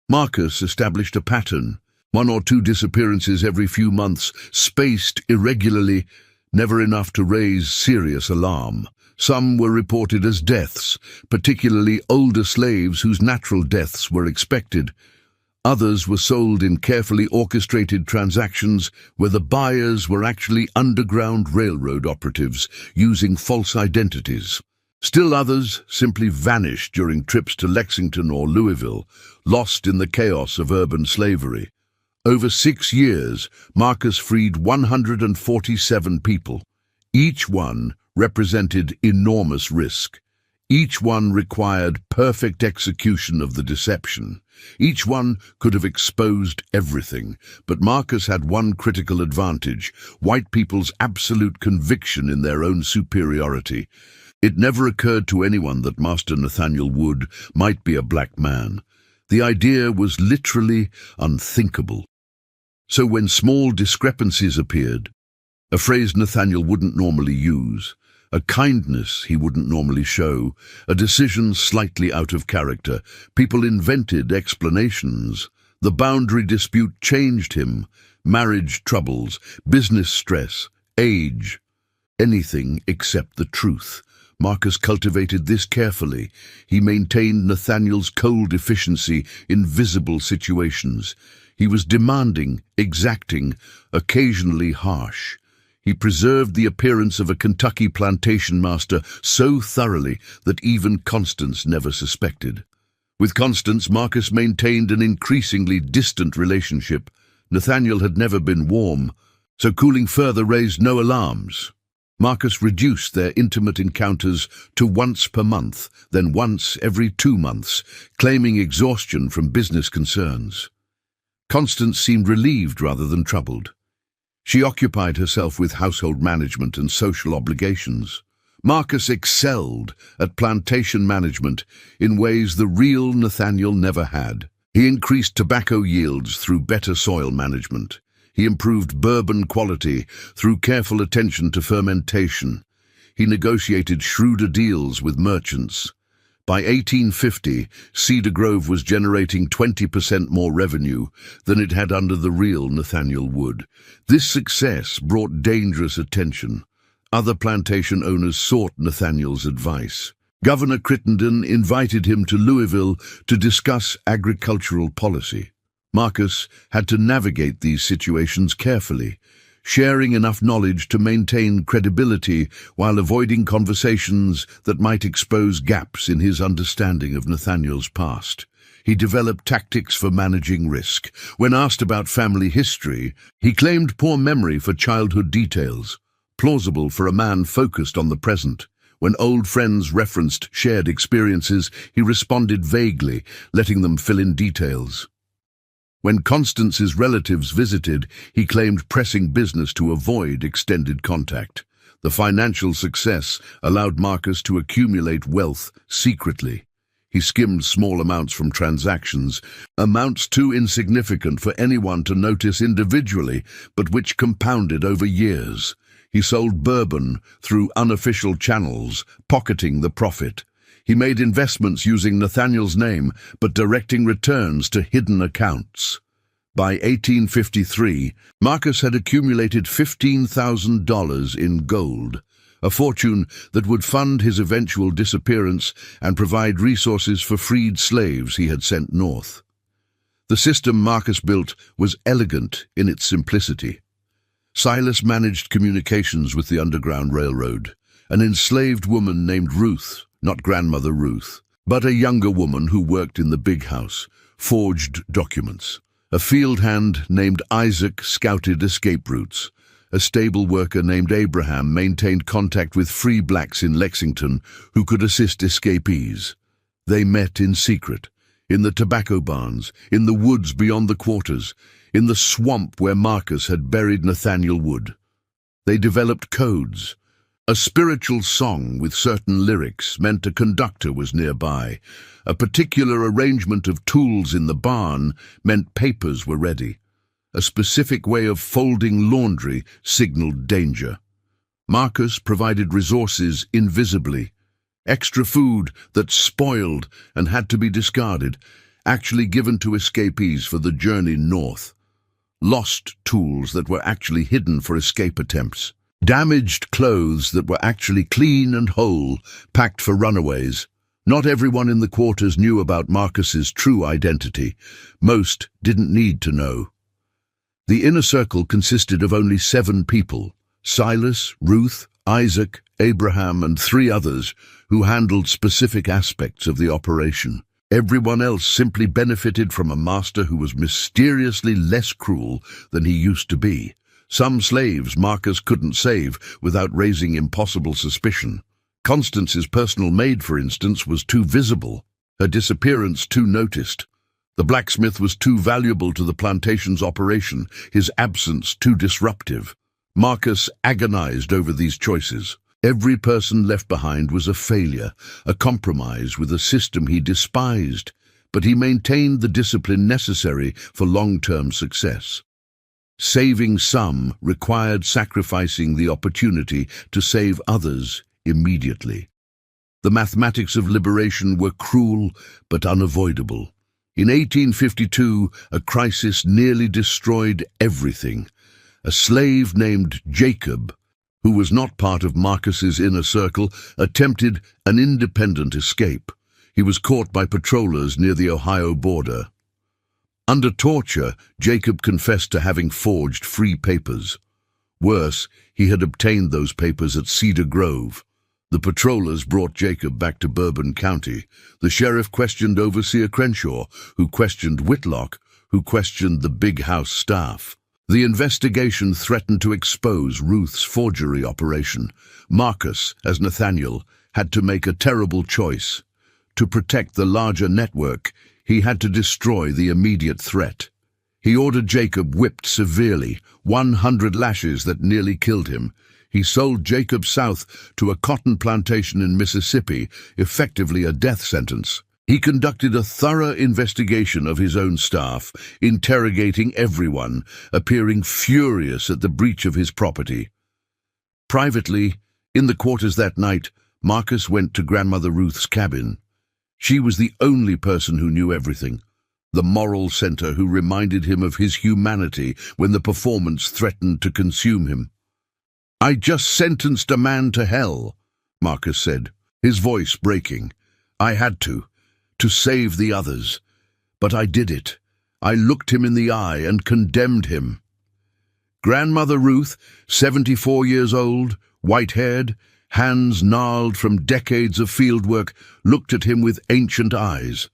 Marcus established a pattern, 1 or 2 disappearances every few months, spaced irregularly, never enough to raise serious alarm. Some were reported as deaths, particularly older slaves whose natural deaths were expected. Others were sold in carefully orchestrated transactions where the buyers were actually Underground Railroad operatives using false identities. Still others simply vanished during trips to Lexington or Louisville, lost in the chaos of urban slavery. Over 6 years, Marcus freed 147 people. Each one represented enormous risk. Each one required perfect execution of the deception. Each one could have exposed everything, but Marcus had one critical advantage: white people's absolute conviction in their own superiority. It never occurred to anyone that Master Nathaniel Wood might be a black man. The idea was literally unthinkable. So when small discrepancies appeared, a phrase Nathaniel wouldn't normally use, a kindness he wouldn't normally show, a decision slightly out of character, people invented explanations. The boundary dispute changed him, marriage troubles, business stress, age, anything except the truth. Marcus cultivated this carefully. He maintained Nathaniel's cold efficiency in visible situations. He was demanding, exacting, occasionally harsh. He preserved the appearance of a Kentucky plantation master so thoroughly that even Constance never suspected. With Constance, Marcus maintained an increasingly distant relationship. Nathaniel had never been warm, so cooling further raised no alarms. Marcus reduced their intimate encounters to once per month, then once every 2 months, claiming exhaustion from business concerns. Constance seemed relieved rather than troubled. She occupied herself with household management and social obligations. Marcus excelled at plantation management in ways the real Nathaniel never had. He increased tobacco yields through better soil management. He improved bourbon quality through careful attention to fermentation. He negotiated shrewder deals with merchants. By 1850, Cedar Grove was generating 20% more revenue than it had under the real Nathaniel Wood. This success brought dangerous attention. Other plantation owners sought Nathaniel's advice. Governor Crittenden invited him to Louisville to discuss agricultural policy. Marcus had to navigate these situations carefully, sharing enough knowledge to maintain credibility while avoiding conversations that might expose gaps in his understanding of Nathaniel's past. He developed tactics for managing risk. When asked about family history, he claimed poor memory for childhood details, plausible for a man focused on the present. When old friends referenced shared experiences, he responded vaguely, letting them fill in details. When Constance's relatives visited, he claimed pressing business to avoid extended contact. The financial success allowed Marcus to accumulate wealth secretly. He skimmed small amounts from transactions, amounts too insignificant for anyone to notice individually, but which compounded over years. He sold bourbon through unofficial channels, pocketing the profit. He made investments using Nathaniel's name, but directing returns to hidden accounts. By 1853, Marcus had accumulated $15,000 in gold, a fortune that would fund his eventual disappearance and provide resources for freed slaves he had sent north. The system Marcus built was elegant in its simplicity. Silas managed communications with the Underground Railroad. An enslaved woman named Ruth, not Grandmother Ruth, but a younger woman who worked in the big house, forged documents. A field hand named Isaac scouted escape routes. A stable worker named Abraham maintained contact with free blacks in Lexington who could assist escapees. They met in secret, in the tobacco barns, in the woods beyond the quarters, in the swamp where Marcus had buried Nathaniel Wood. They developed codes. A spiritual song with certain lyrics meant a conductor was nearby. A particular arrangement of tools in the barn meant papers were ready. A specific way of folding laundry signaled danger. Marcus provided resources invisibly. Extra food that spoiled and had to be discarded, actually given to escapees for the journey north. Lost tools that were actually hidden for escape attempts. Damaged clothes that were actually clean and whole, packed for runaways. Not everyone in the quarters knew about Marcus's true identity. Most didn't need to know. The inner circle consisted of only 7 people: Silas, Ruth, Isaac, Abraham, and 3 others who handled specific aspects of the operation. Everyone else simply benefited from a master who was mysteriously less cruel than he used to be. Some slaves Marcus couldn't save without raising impossible suspicion. Constance's personal maid, for instance, was too visible, her disappearance too noticed. The blacksmith was too valuable to the plantation's operation, his absence too disruptive. Marcus agonized over these choices. Every person left behind was a failure, a compromise with a system he despised, but he maintained the discipline necessary for long-term success. Saving some required sacrificing the opportunity to save others immediately. The mathematics of liberation were cruel but unavoidable. In 1852, a crisis nearly destroyed everything. A slave named Jacob, who was not part of Marcus's inner circle, attempted an independent escape. He was caught by patrollers near the Ohio border. Under torture, Jacob confessed to having forged free papers. Worse, he had obtained those papers at Cedar Grove. The patrollers brought Jacob back to Bourbon County. The sheriff questioned Overseer Crenshaw, who questioned Whitlock, who questioned the big house staff. The investigation threatened to expose Ruth's forgery operation. Marcus, as Nathaniel, had to make a terrible choice. To protect the larger network, he had to destroy the immediate threat. He ordered Jacob whipped severely, 100 lashes that nearly killed him. He sold Jacob south to a cotton plantation in Mississippi, effectively a death sentence. He conducted a thorough investigation of his own staff, interrogating everyone, appearing furious at the breach of his property. Privately, in the quarters that night, Marcus went to Grandmother Ruth's cabin. She was the only person who knew everything, the moral center who reminded him of his humanity when the performance threatened to consume him. "I just sentenced a man to hell," Marcus said, his voice breaking. "I had to save the others. But I did it. I looked him in the eye and condemned him." Grandmother Ruth, 74 years old, white-haired, hands gnarled from decades of fieldwork, looked at him with ancient eyes.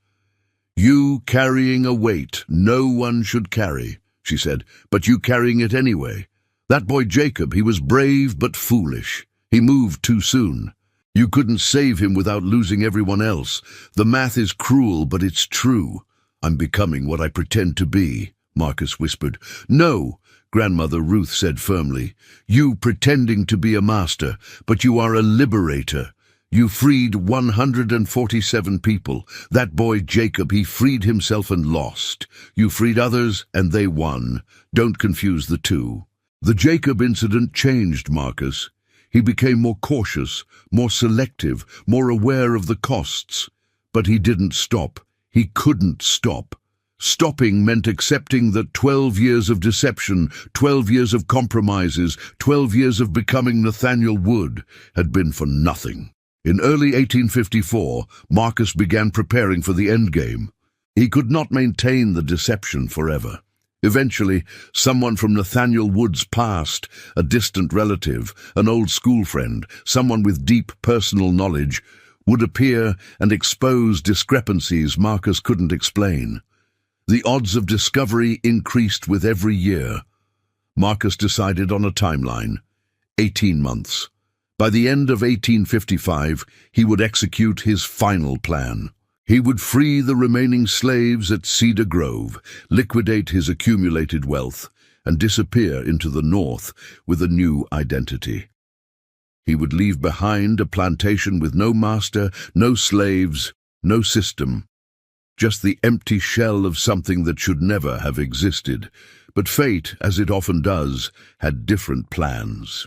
"You carrying a weight no one should carry," she said, "but you carrying it anyway. That boy Jacob, he was brave but foolish. He moved too soon. You couldn't save him without losing everyone else. The math is cruel, but it's true. I'm becoming what I pretend to be." Marcus whispered. "No," Grandmother Ruth said firmly. "You pretending to be a master, but you are a liberator. You freed 147 people. That boy Jacob, he freed himself and lost. You freed others and they won. Don't confuse the two." The Jacob incident changed Marcus. He became more cautious, more selective, more aware of the costs. But he didn't stop. He couldn't stop. Stopping meant accepting that 12 years of deception, 12 years of compromises, 12 years of becoming Nathaniel Wood had been for nothing. In early 1854, Marcus began preparing for the endgame. He could not maintain the deception forever. Eventually, someone from Nathaniel Wood's past, a distant relative, an old school friend, someone with deep personal knowledge, would appear and expose discrepancies Marcus couldn't explain. The odds of discovery increased with every year. Marcus decided on a timeline: 18 months. By the end of 1855, he would execute his final plan. He would free the remaining slaves at Cedar Grove, liquidate his accumulated wealth, and disappear into the North with a new identity. He would leave behind a plantation with no master, no slaves, no system. Just the empty shell of something that should never have existed. But fate, as it often does, had different plans.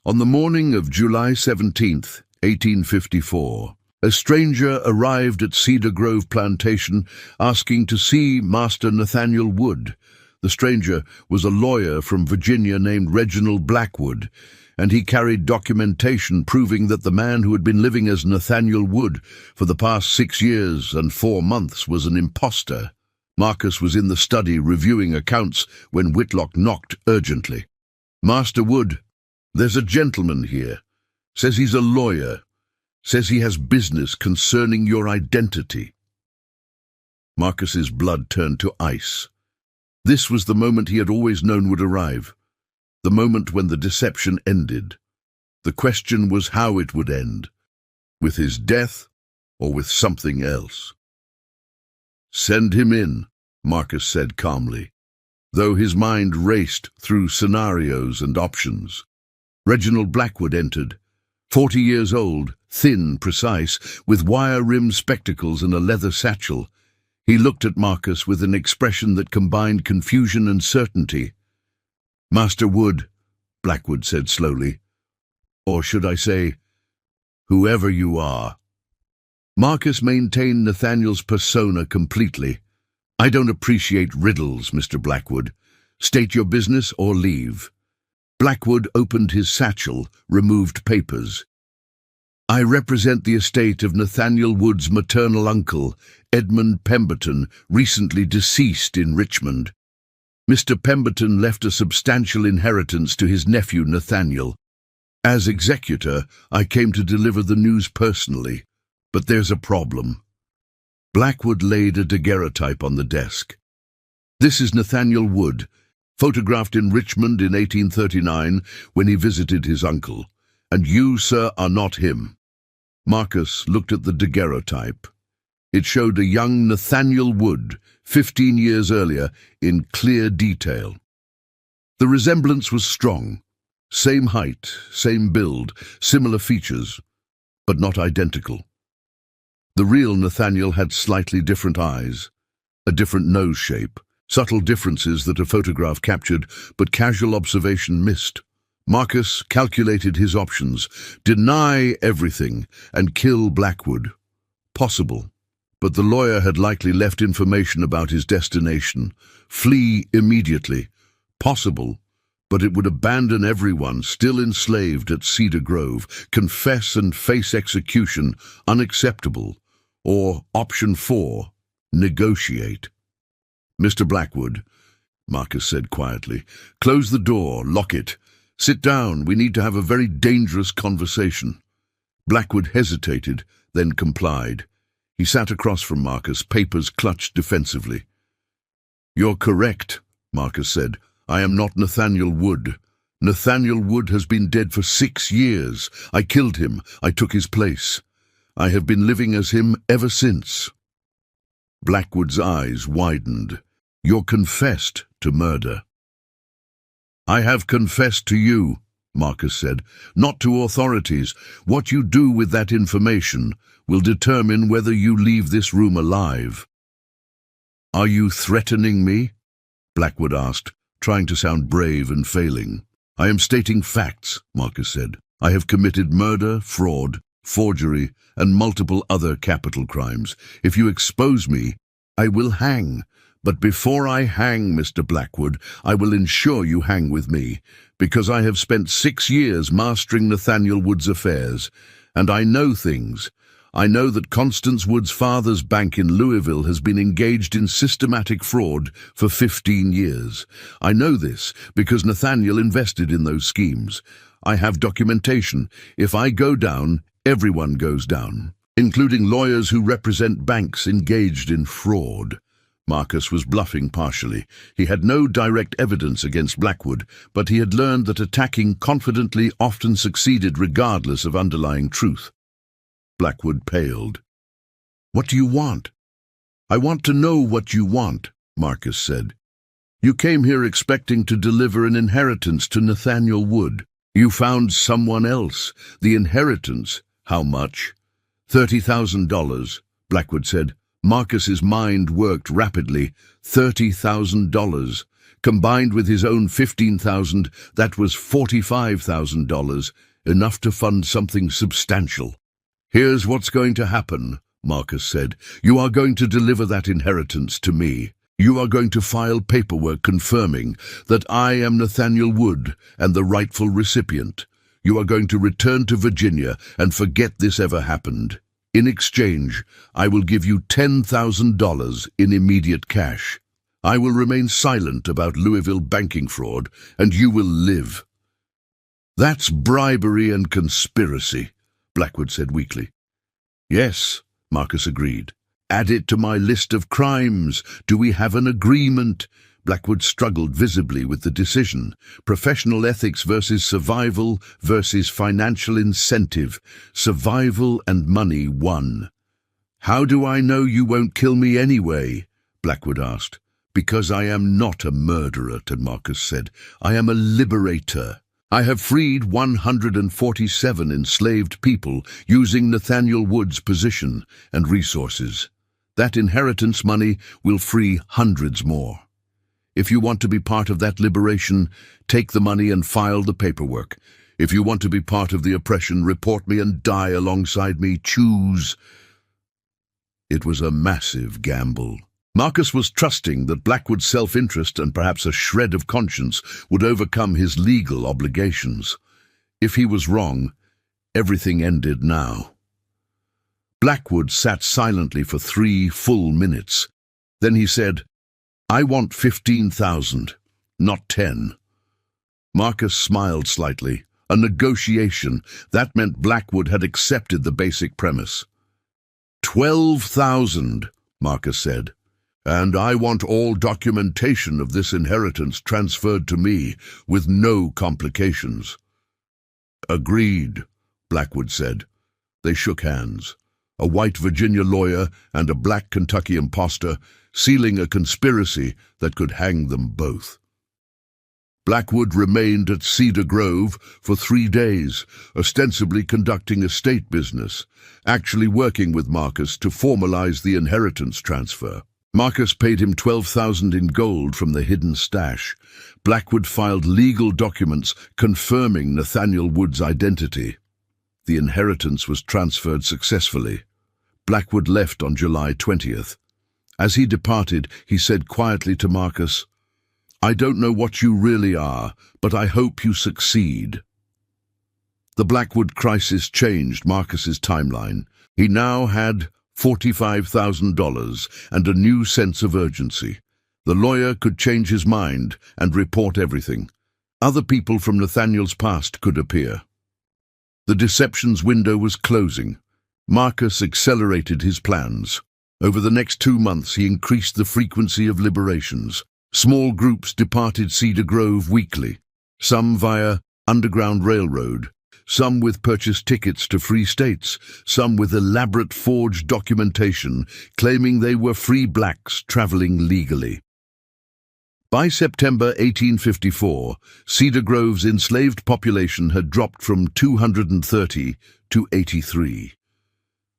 On the morning of July 17th, 1854, a stranger arrived at Cedar Grove Plantation asking to see Master Nathaniel Wood. The stranger was a lawyer from Virginia named Reginald Blackwood, and he carried documentation proving that the man who had been living as Nathaniel Wood for the past 6 years and 4 months was an imposter. Marcus was in the study reviewing accounts when Whitlock knocked urgently. "Master Wood, there's a gentleman here. Says he's a lawyer. Says he has business concerning your identity." Marcus's blood turned to ice. This was the moment he had always known would arrive. The moment when the deception ended. The question was how it would end. With his death or with something else. "Send him in," Marcus said calmly, though his mind raced through scenarios and options. Reginald Blackwood entered. 40 years old, thin, precise, with wire-rimmed spectacles and a leather satchel. He looked at Marcus with an expression that combined confusion and certainty. "Master Wood," Blackwood said slowly, "or should I say, whoever you are." Marcus maintained Nathaniel's persona completely. "I don't appreciate riddles, Mr. Blackwood. State your business or leave." Blackwood opened his satchel, removed papers. "I represent the estate of Nathaniel Wood's maternal uncle, Edmund Pemberton, recently deceased in Richmond. Mr. Pemberton left a substantial inheritance to his nephew Nathaniel. As executor, I came to deliver the news personally, but there's a problem." Blackwood laid a daguerreotype on the desk. "This is Nathaniel Wood, photographed in Richmond in 1839 when he visited his uncle, and you, sir, are not him." Marcus looked at the daguerreotype. It showed a young Nathaniel Wood, 15 years earlier, in clear detail. The resemblance was strong. Same height, same build, similar features, but not identical. The real Nathaniel had slightly different eyes, a different nose shape, subtle differences that a photograph captured, but casual observation missed. Marcus calculated his options: deny everything and kill Blackwood. Possible. But the lawyer had likely left information about his destination. Flee immediately. Possible, but it would abandon everyone still enslaved at Cedar Grove. Confess and face execution. Unacceptable. Or option 4, negotiate. "Mr. Blackwood," Marcus said quietly, "close the door, lock it. Sit down, we need to have a very dangerous conversation." Blackwood hesitated, then complied. He sat across from Marcus, papers clutched defensively. "You're correct," Marcus said. "I am not Nathaniel Wood. Nathaniel Wood has been dead for 6 years. I killed him. I took his place. I have been living as him ever since." Blackwood's eyes widened. You're confessed to murder." "I have confessed to you," Marcus said, "not to authorities. What you do with that information will determine whether you leave this room alive." "Are you threatening me?" Blackwood asked, trying to sound brave and failing. "I am stating facts," Marcus said. "I have committed murder, fraud, forgery, and multiple other capital crimes. If you expose me, I will hang. But before I hang, Mr. Blackwood, I will ensure you hang with me, because I have spent 6 years mastering Nathaniel Wood's affairs, and I know things. I know that Constance Wood's father's bank in Louisville has been engaged in systematic fraud for 15 years. I know this because Nathaniel invested in those schemes. I have documentation. If I go down, everyone goes down, including lawyers who represent banks engaged in fraud." Marcus was bluffing partially. He had no direct evidence against Blackwood, but he had learned that attacking confidently often succeeded regardless of underlying truth. Blackwood paled. "What do you want?" "I want to know what you want," Marcus said. "You came here expecting to deliver an inheritance to Nathaniel Wood. You found someone else. The inheritance, how much?" $30,000, Blackwood said. Marcus's mind worked rapidly. $30,000. Combined with his own $15,000, that was $45,000, enough to fund something substantial. "Here's what's going to happen," Marcus said. "You are going to deliver that inheritance to me. You are going to file paperwork confirming that I am Nathaniel Wood and the rightful recipient. You are going to return to Virginia and forget this ever happened. In exchange, I will give you $10,000 in immediate cash. I will remain silent about Louisville banking fraud, and you will live." "That's bribery and conspiracy," Blackwood said weakly. "Yes," Marcus agreed. "Add it to my list of crimes. Do we have an agreement?" Blackwood struggled visibly with the decision. Professional ethics versus survival versus financial incentive. Survival and money won. "How do I know you won't kill me anyway?" Blackwood asked. "Because I am not a murderer," Marcus said. "I am a liberator. I have freed 147 enslaved people using Nathaniel Wood's position and resources. That inheritance money will free hundreds more. If you want to be part of that liberation, take the money and file the paperwork. If you want to be part of the oppression, report me and die alongside me. Choose." It was a massive gamble. Marcus was trusting that Blackwood's self-interest and perhaps a shred of conscience would overcome his legal obligations. If he was wrong, everything ended now. Blackwood sat silently for 3 full minutes. Then he said, "I want 15,000, not 10. Marcus smiled slightly. A negotiation. That meant Blackwood had accepted the basic premise. 12,000, Marcus said. "And I want all documentation of this inheritance transferred to me, with no complications." "Agreed," Blackwood said. They shook hands. A white Virginia lawyer and a black Kentucky imposter, sealing a conspiracy that could hang them both. Blackwood remained at Cedar Grove for 3 days, ostensibly conducting estate business, actually working with Marcus to formalize the inheritance transfer. Marcus paid him $12,000 in gold from the hidden stash. Blackwood filed legal documents confirming Nathaniel Wood's identity. The inheritance was transferred successfully. Blackwood left on July 20th. As he departed, he said quietly to Marcus, "I don't know what you really are, but I hope you succeed." The Blackwood crisis changed Marcus's timeline. He now had $45,000 and a new sense of urgency. The lawyer could change his mind and report everything. Other people from Nathaniel's past could appear. The deception's window was closing. Marcus accelerated his plans. Over the next 2 months, he increased the frequency of liberations. Small groups departed Cedar Grove weekly, some via Underground Railroad, some with purchased tickets to free states, some with elaborate forged documentation claiming they were free blacks traveling legally. By September 1854, Cedar Grove's enslaved population had dropped from 230 to 83.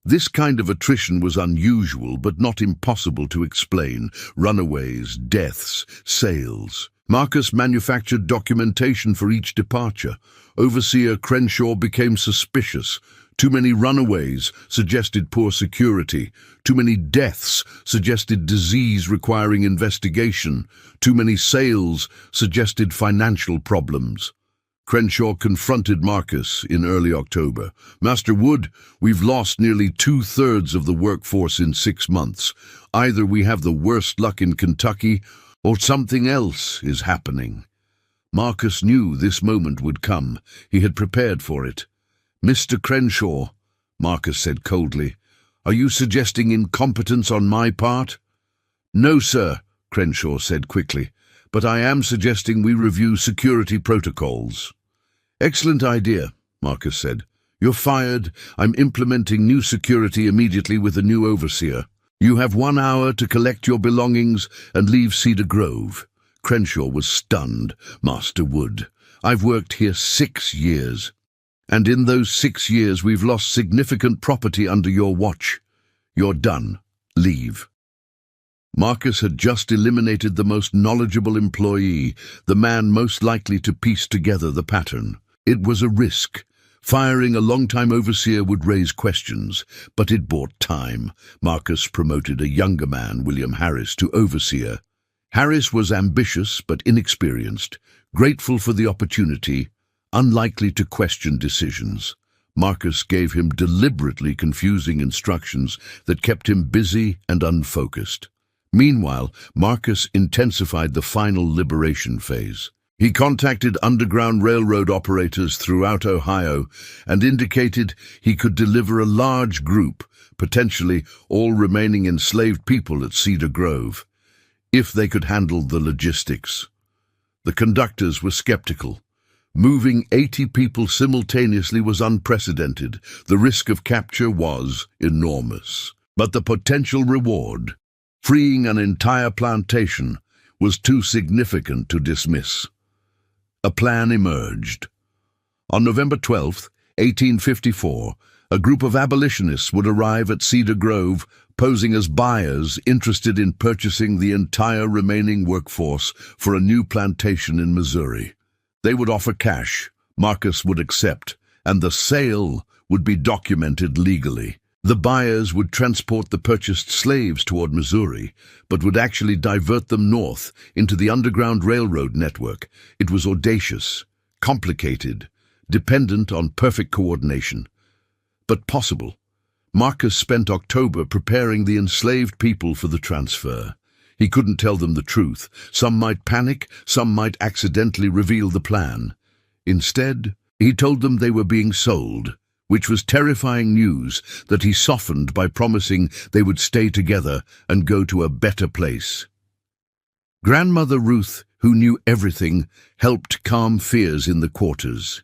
This kind of attrition was unusual but not impossible to explain: runaways, deaths, sales. Marcus manufactured documentation for each departure. Overseer Crenshaw became suspicious. Too many runaways suggested poor security. Too many deaths suggested disease requiring investigation. Too many sales suggested financial problems. Crenshaw confronted Marcus in early October. "Master Wood, we've lost nearly 2/3 of the workforce in 6 months. Either we have the worst luck in Kentucky, or something else is happening." Marcus knew this moment would come. He had prepared for it. "Mr. Crenshaw," Marcus said coldly, "are you suggesting incompetence on my part?" "No, sir," Crenshaw said quickly, "but I am suggesting we review security protocols." "Excellent idea," Marcus said. "You're fired. I'm implementing new security immediately with a new overseer. You have 1 hour to collect your belongings and leave Cedar Grove." Crenshaw was stunned. "Master Wood, I've worked here 6 years. And in those 6 years we've lost significant property under your watch. You're done. Leave." Marcus had just eliminated the most knowledgeable employee, the man most likely to piece together the pattern. It was a risk. Firing a long-time overseer would raise questions, but it bought time. Marcus promoted a younger man, William Harris, to overseer. Harris was ambitious but inexperienced, grateful for the opportunity, unlikely to question decisions. Marcus gave him deliberately confusing instructions that kept him busy and unfocused. Meanwhile, Marcus intensified the final liberation phase. He contacted Underground Railroad operators throughout Ohio and indicated he could deliver a large group, potentially all remaining enslaved people at Cedar Grove, if they could handle the logistics. The conductors were skeptical. Moving 80 people simultaneously was unprecedented. The risk of capture was enormous. But the potential reward, freeing an entire plantation, was too significant to dismiss. A plan emerged. On November 12, 1854, a group of abolitionists would arrive at Cedar Grove, posing as buyers interested in purchasing the entire remaining workforce for a new plantation in Missouri. They would offer cash, Marcus would accept, and the sale would be documented legally. The buyers would transport the purchased slaves toward Missouri, but would actually divert them north into the Underground Railroad network. It was audacious, complicated, dependent on perfect coordination, but possible. Marcus spent October preparing the enslaved people for the transfer. He couldn't tell them the truth. Some might panic, some might accidentally reveal the plan. Instead, he told them they were being sold, which was terrifying news that he softened by promising they would stay together and go to a better place. Grandmother Ruth, who knew everything, helped calm fears in the quarters.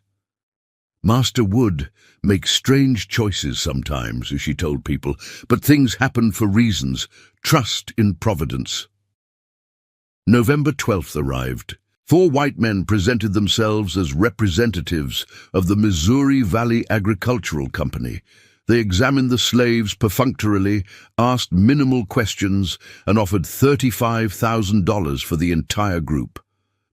"Master Wood makes strange choices sometimes," she told people, "but things happen for reasons. Trust in Providence." November 12th arrived. 4 white men presented themselves as representatives of the Missouri Valley Agricultural Company. They examined the slaves perfunctorily, asked minimal questions, and offered $35,000 for the entire group.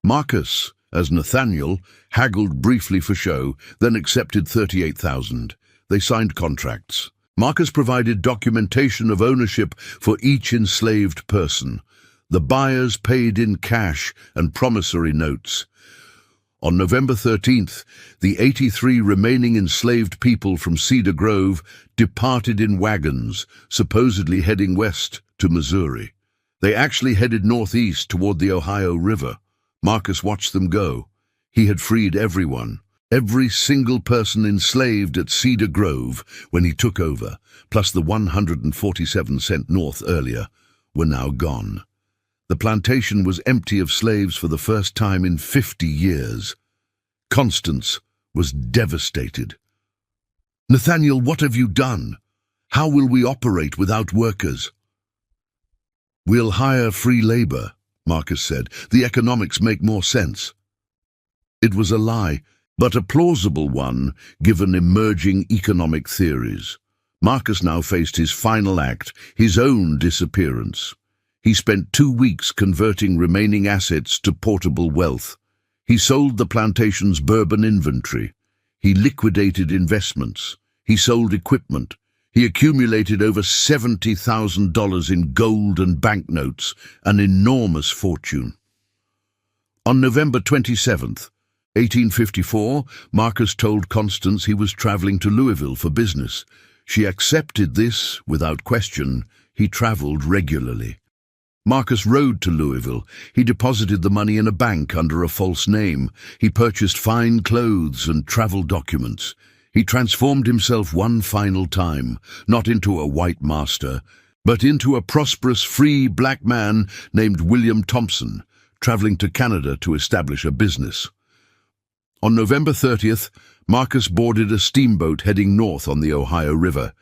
Marcus, as Nathaniel, haggled briefly for show, then accepted $38,000. They signed contracts. Marcus provided documentation of ownership for each enslaved person. The buyers paid in cash and promissory notes. On November 13th, the 83 remaining enslaved people from Cedar Grove departed in wagons, supposedly heading west to Missouri. They actually headed northeast toward the Ohio River. Marcus watched them go. He had freed everyone. Every single person enslaved at Cedar Grove when he took over, plus the 147 sent north earlier, were now gone. The plantation was empty of slaves for the first time in 50 years. Constance was devastated. "Nathaniel, what have you done? How will we operate without workers?" "We'll hire free labor," Marcus said. "The economics make more sense." It was a lie, but a plausible one given emerging economic theories. Marcus now faced his final act, his own disappearance. He spent 2 weeks converting remaining assets to portable wealth. He sold the plantation's bourbon inventory. He liquidated investments. He sold equipment. He accumulated over $70,000 in gold and banknotes, an enormous fortune. On November 27th, 1854, Marcus told Constance he was traveling to Louisville for business. She accepted this without question. He traveled regularly. Marcus rode to Louisville. He deposited the money in a bank under a false name. He purchased fine clothes and travel documents. He transformed himself one final time, not into a white master, but into a prosperous, free black man named William Thompson, traveling to Canada to establish a business. On November 30th, Marcus boarded a steamboat heading north on the Ohio River.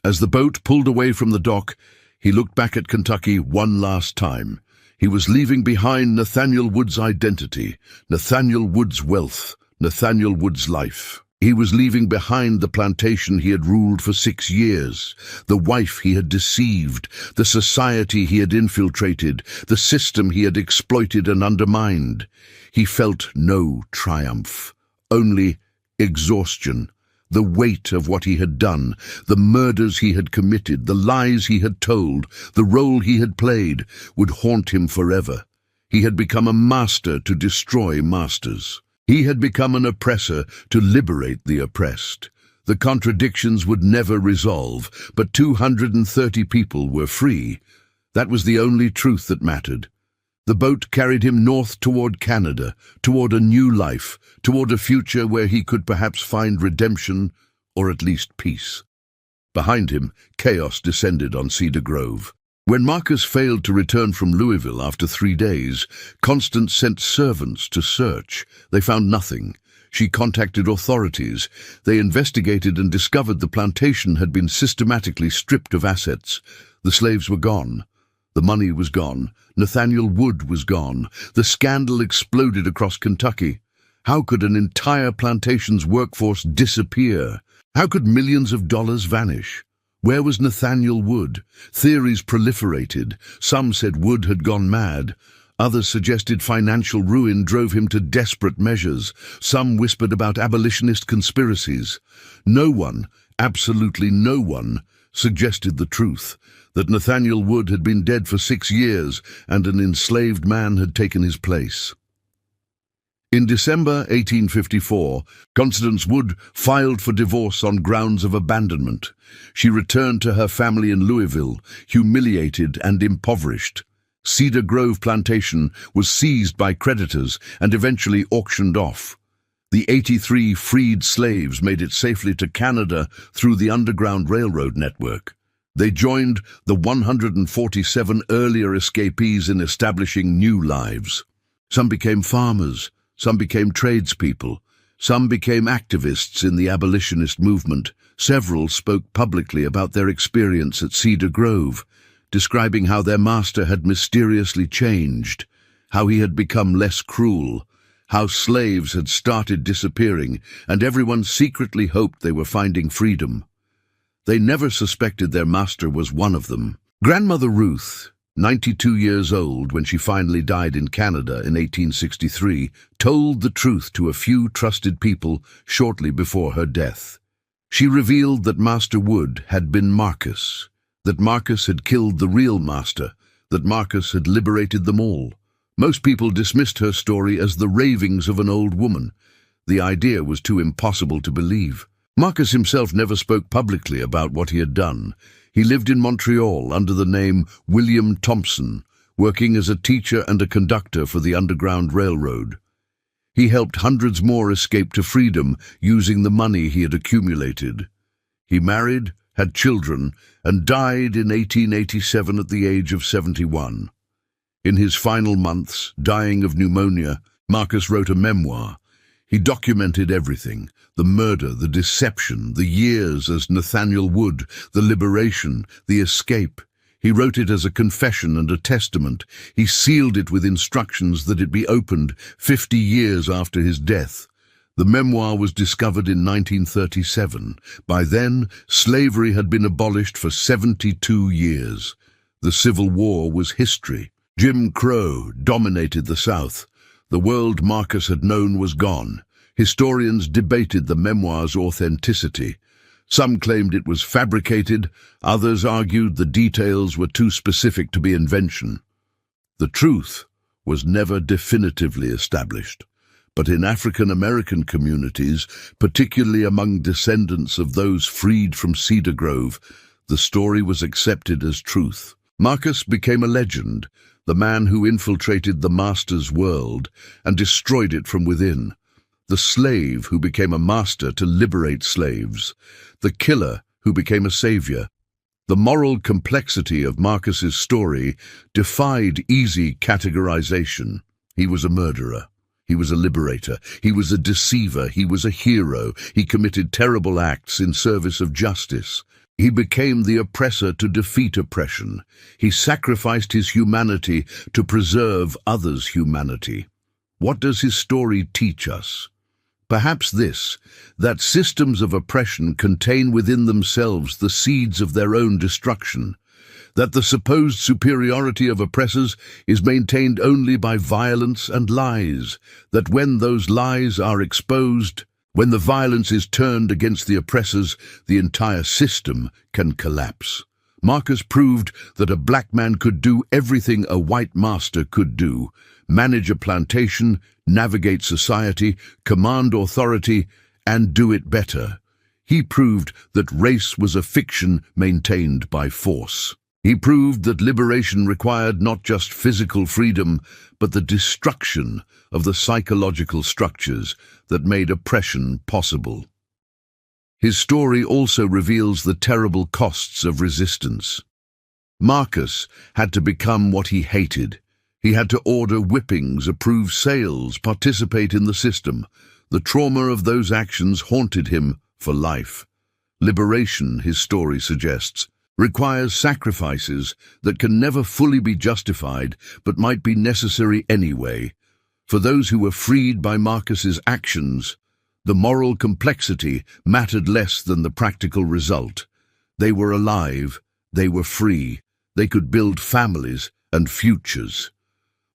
As the boat pulled away from the dock, he looked back at Kentucky one last time. He was leaving behind Nathaniel Wood's identity, Nathaniel Wood's wealth, Nathaniel Wood's life. He was leaving behind the plantation he had ruled for 6 years, the wife he had deceived, the society he had infiltrated, the system he had exploited and undermined. He felt no triumph, only exhaustion. The weight of what he had done, the murders he had committed, the lies he had told, the role he had played, would haunt him forever. He had become a master to destroy masters. He had become an oppressor to liberate the oppressed. The contradictions would never resolve, but 230 people were free. That was the only truth that mattered. The boat carried him north toward Canada, toward a new life, toward a future where he could perhaps find redemption, or at least peace. Behind him, chaos descended on Cedar Grove. When Marcus failed to return from Louisville after 3 days, Constance sent servants to search. They found nothing. She contacted authorities. They investigated and discovered the plantation had been systematically stripped of assets. The slaves were gone. The money was gone. Nathaniel Wood was gone. The scandal exploded across Kentucky. How could an entire plantation's workforce disappear? How could millions of dollars vanish? Where was Nathaniel Wood? Theories proliferated. Some said Wood had gone mad. Others suggested financial ruin drove him to desperate measures. Some whispered about abolitionist conspiracies. No one, absolutely no one, suggested the truth, that Nathaniel Wood had been dead for 6 years and an enslaved man had taken his place. In December 1854, Constance Wood filed for divorce on grounds of abandonment. She returned to her family in Louisville, humiliated and impoverished. Cedar Grove Plantation was seized by creditors and eventually auctioned off. The 83 freed slaves made it safely to Canada through the Underground Railroad network. They joined the 147 earlier escapees in establishing new lives. Some became farmers. Some became tradespeople. Some became activists in the abolitionist movement. Several spoke publicly about their experience at Cedar Grove, describing how their master had mysteriously changed, how he had become less cruel, how slaves had started disappearing, and everyone secretly hoped they were finding freedom. They never suspected their master was one of them. Grandmother Ruth, 92 years old when she finally died in Canada in 1863, told the truth to a few trusted people shortly before her death. She revealed that Master Wood had been Marcus, that Marcus had killed the real master, that Marcus had liberated them all. Most people dismissed her story as the ravings of an old woman. The idea was too impossible to believe. Marcus himself never spoke publicly about what he had done. He lived in Montreal under the name William Thompson, working as a teacher and a conductor for the Underground Railroad. He helped hundreds more escape to freedom using the money he had accumulated. He married, had children, and died in 1887 at the age of 71. In his final months, dying of pneumonia, Marcus wrote a memoir. He documented everything: the murder, the deception, the years as Nathaniel Wood, the liberation, the escape. He wrote it as a confession and a testament. He sealed it with instructions that it be opened 50 years after his death. The memoir was discovered in 1937. By then, slavery had been abolished for 72 years. The Civil War was history. Jim Crow dominated the South. The world Marcus had known was gone. Historians debated the memoir's authenticity. Some claimed it was fabricated, others argued the details were too specific to be invention. The truth was never definitively established. But in African American communities, particularly among descendants of those freed from Cedar Grove, the story was accepted as truth. Marcus became a legend, the man who infiltrated the master's world and destroyed it from within. The slave who became a master to liberate slaves. The killer who became a savior. The moral complexity of Marcus's story defied easy categorization. He was a murderer. He was a liberator. He was a deceiver. He was a hero. He committed terrible acts in service of justice. He became the oppressor to defeat oppression. He sacrificed his humanity to preserve others' humanity. What does his story teach us? Perhaps this, that systems of oppression contain within themselves the seeds of their own destruction, that the supposed superiority of oppressors is maintained only by violence and lies, that when those lies are exposed, when the violence is turned against the oppressors, the entire system can collapse. Marcus proved that a black man could do everything a white master could do: manage a plantation, navigate society, command authority, and do it better. He proved that race was a fiction maintained by force. He proved that liberation required not just physical freedom, but the destruction of the psychological structures that made oppression possible. His story also reveals the terrible costs of resistance. Marcus had to become what he hated. He had to order whippings, approve sales, participate in the system. The trauma of those actions haunted him for life. Liberation, his story suggests, requires sacrifices that can never fully be justified but might be necessary anyway. For those who were freed by Marcus's actions, the moral complexity mattered less than the practical result. They were alive, they were free, they could build families and futures.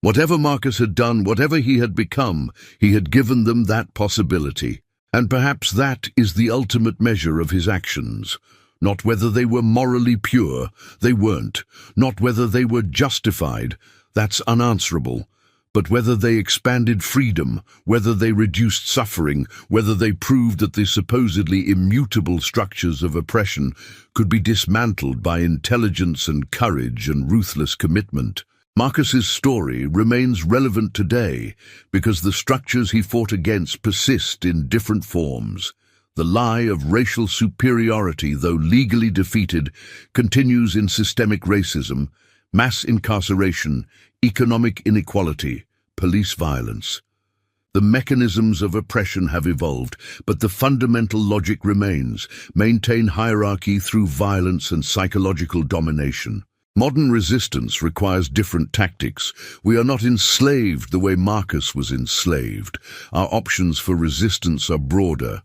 Whatever Marcus had done, whatever he had become, he had given them that possibility. And perhaps that is the ultimate measure of his actions. Not whether they were morally pure, they weren't. Not whether they were justified, that's unanswerable. But whether they expanded freedom, whether they reduced suffering, whether they proved that the supposedly immutable structures of oppression could be dismantled by intelligence and courage and ruthless commitment. Marcus's story remains relevant today because the structures he fought against persist in different forms. The lie of racial superiority, though legally defeated, continues in systemic racism, mass incarceration, economic inequality, police violence. The mechanisms of oppression have evolved, but the fundamental logic remains: maintain hierarchy through violence and psychological domination. Modern resistance requires different tactics. We are not enslaved the way Marcus was enslaved. Our options for resistance are broader.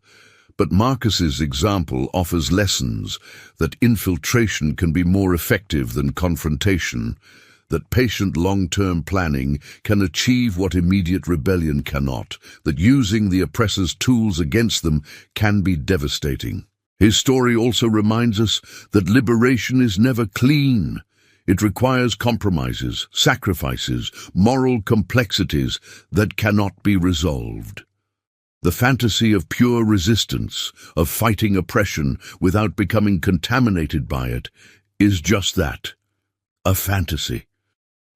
But Marcus's example offers lessons that infiltration can be more effective than confrontation, that patient long-term planning can achieve what immediate rebellion cannot, that using the oppressor's tools against them can be devastating. His story also reminds us that liberation is never clean. It requires compromises, sacrifices, moral complexities that cannot be resolved. The fantasy of pure resistance, of fighting oppression without becoming contaminated by it, is just that, a fantasy.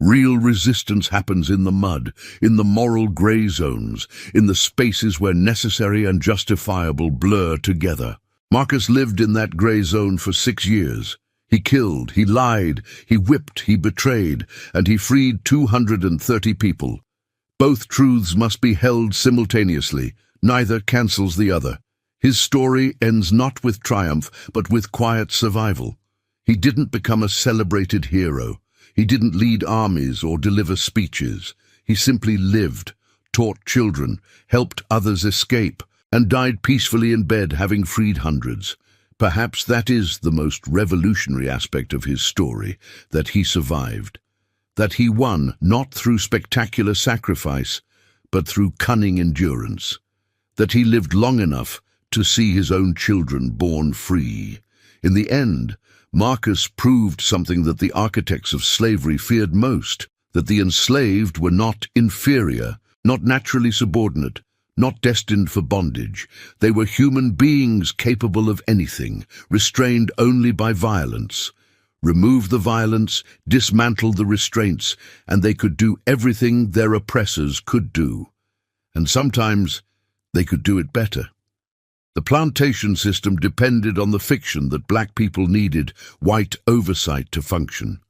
Real resistance happens in the mud, in the moral gray zones, in the spaces where necessary and justifiable blur together. Marcus lived in that gray zone for 6 years. He killed, he lied, he whipped, he betrayed, and he freed 230 people. Both truths must be held simultaneously. Neither cancels the other. His story ends not with triumph, but with quiet survival. He didn't become a celebrated hero. He didn't lead armies or deliver speeches. He simply lived, taught children, helped others escape, and died peacefully in bed having freed hundreds. Perhaps that is the most revolutionary aspect of his story, that he survived. That he won not through spectacular sacrifice, but through cunning endurance. That he lived long enough to see his own children born free. In the end, Marcus proved something that the architects of slavery feared most, that the enslaved were not inferior, not naturally subordinate, not destined for bondage. They were human beings capable of anything, restrained only by violence. Remove the violence, dismantle the restraints, and they could do everything their oppressors could do. And sometimes they could do it better. The plantation system depended on the fiction that black people needed white oversight to function.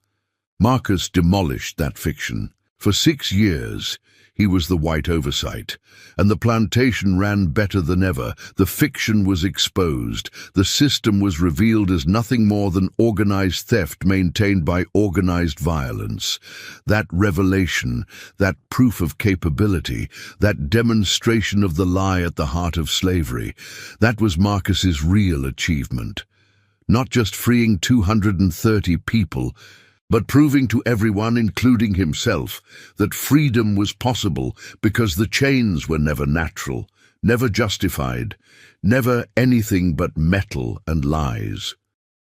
Marcus demolished that fiction. For 6 years, he was the white oversight, and the plantation ran better than ever. The fiction was exposed. The system was revealed as nothing more than organized theft maintained by organized violence. That revelation, that proof of capability, that demonstration of the lie at the heart of slavery, that was Marcus's real achievement. Not just freeing 230 people, but proving to everyone, including himself, that freedom was possible because the chains were never natural, never justified, never anything but metal and lies.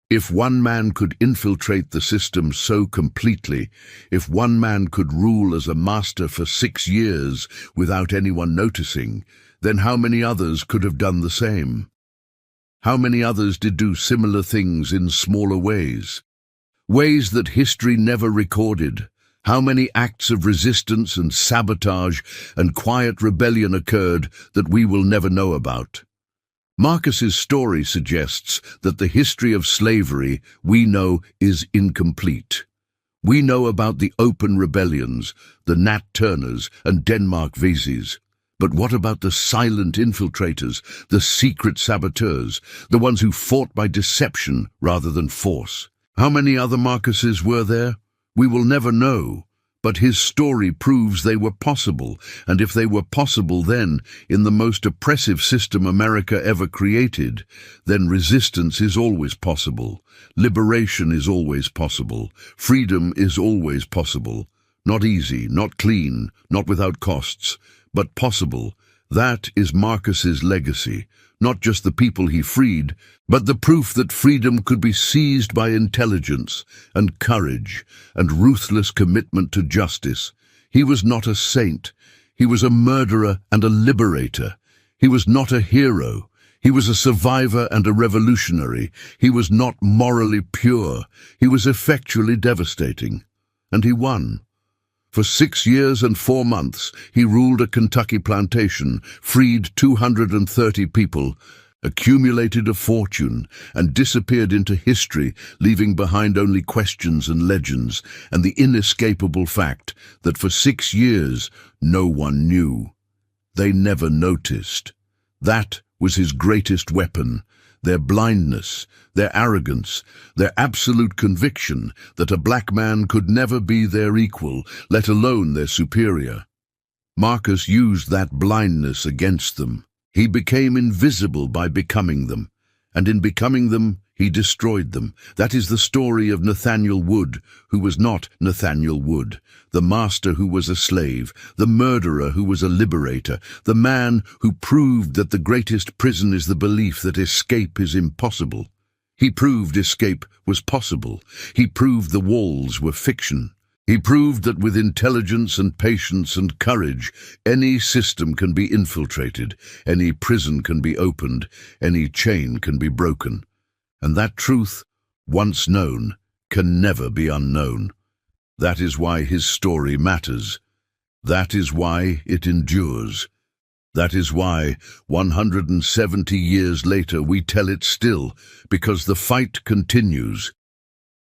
If one man could infiltrate the system so completely, if one man could rule as a master for 6 years without anyone noticing, then how many others could have done the same? How many others did do similar things in smaller ways? Ways that history never recorded. How many acts of resistance and sabotage and quiet rebellion occurred that we will never know about? Marcus's story suggests that the history of slavery we know is incomplete. We know about the open rebellions, the Nat Turners and Denmark Veseys. But what about the silent infiltrators, the secret saboteurs, the ones who fought by deception rather than force? How many other Marcuses were there? We will never know, but his story proves they were possible, and if they were possible then, in the most oppressive system America ever created, then resistance is always possible, liberation is always possible, freedom is always possible. Not easy, not clean, not without costs, but possible. That is Marcus's legacy. Not just the people he freed, but the proof that freedom could be seized by intelligence and courage and ruthless commitment to justice. He was not a saint. He was a murderer and a liberator. He was not a hero. He was a survivor and a revolutionary. He was not morally pure. He was effectually devastating. And he won. For 6 years and 4 months, he ruled a Kentucky plantation, freed 230 people, accumulated a fortune, and disappeared into history, leaving behind only questions and legends, and the inescapable fact that for 6 years no one knew. They never noticed. That was his greatest weapon. Their blindness, their arrogance, their absolute conviction that a black man could never be their equal, let alone their superior. Marcus used that blindness against them. He became invisible by becoming them, and in becoming them, he destroyed them. That is the story of Nathaniel Wood, who was not Nathaniel Wood, the master who was a slave, the murderer who was a liberator, the man who proved that the greatest prison is the belief that escape is impossible. He proved escape was possible. He proved the walls were fiction. He proved that with intelligence and patience and courage, any system can be infiltrated, any prison can be opened, any chain can be broken. And that truth, once known, can never be unknown. That is why his story matters. That is why it endures. That is why, 170 years later, we tell it still, because the fight continues.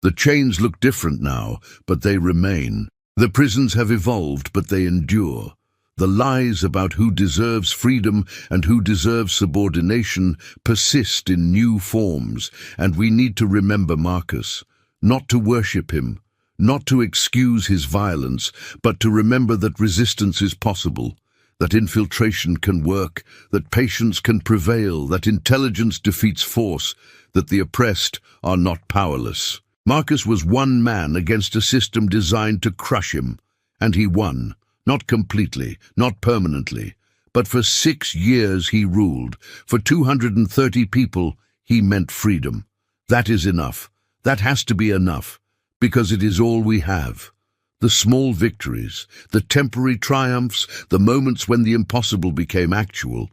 The chains look different now, but they remain. The prisons have evolved, but they endure. The lies about who deserves freedom and who deserves subordination persist in new forms, and we need to remember Marcus, not to worship him, not to excuse his violence, but to remember that resistance is possible, that infiltration can work, that patience can prevail, that intelligence defeats force, that the oppressed are not powerless. Marcus was one man against a system designed to crush him, and he won. Not completely, not permanently, but for 6 years he ruled. For 230 people, he meant freedom. That is enough. That has to be enough, because it is all we have. The small victories, the temporary triumphs, the moments when the impossible became actual.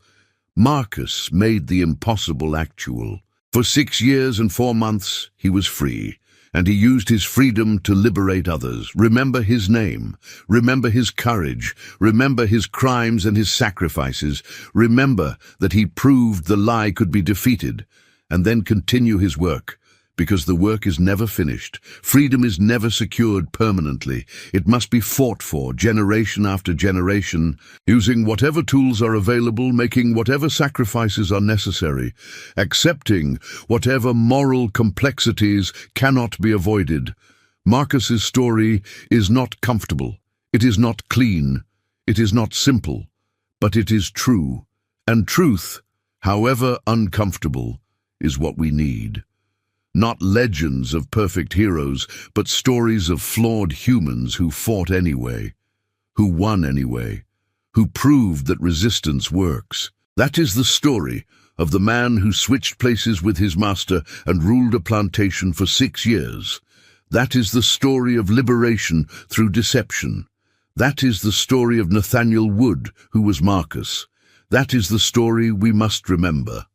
Marcus made the impossible actual. For 6 years and 4 months, he was free. And he used his freedom to liberate others. Remember his name. Remember his courage. Remember his crimes and his sacrifices. Remember that he proved the lie could be defeated. And then continue his work, because the work is never finished. Freedom is never secured permanently. It must be fought for, generation after generation, using whatever tools are available, making whatever sacrifices are necessary, accepting whatever moral complexities cannot be avoided. Marcus's story is not comfortable. It is not clean. It is not simple. But it is true. And truth, however uncomfortable, is what we need. Not legends of perfect heroes, but stories of flawed humans who fought anyway, who won anyway, who proved that resistance works. That is the story of the man who switched places with his master and ruled a plantation for 6 years. That is the story of liberation through deception. That is the story of Nathaniel Wood, who was Marcus. That is the story we must remember.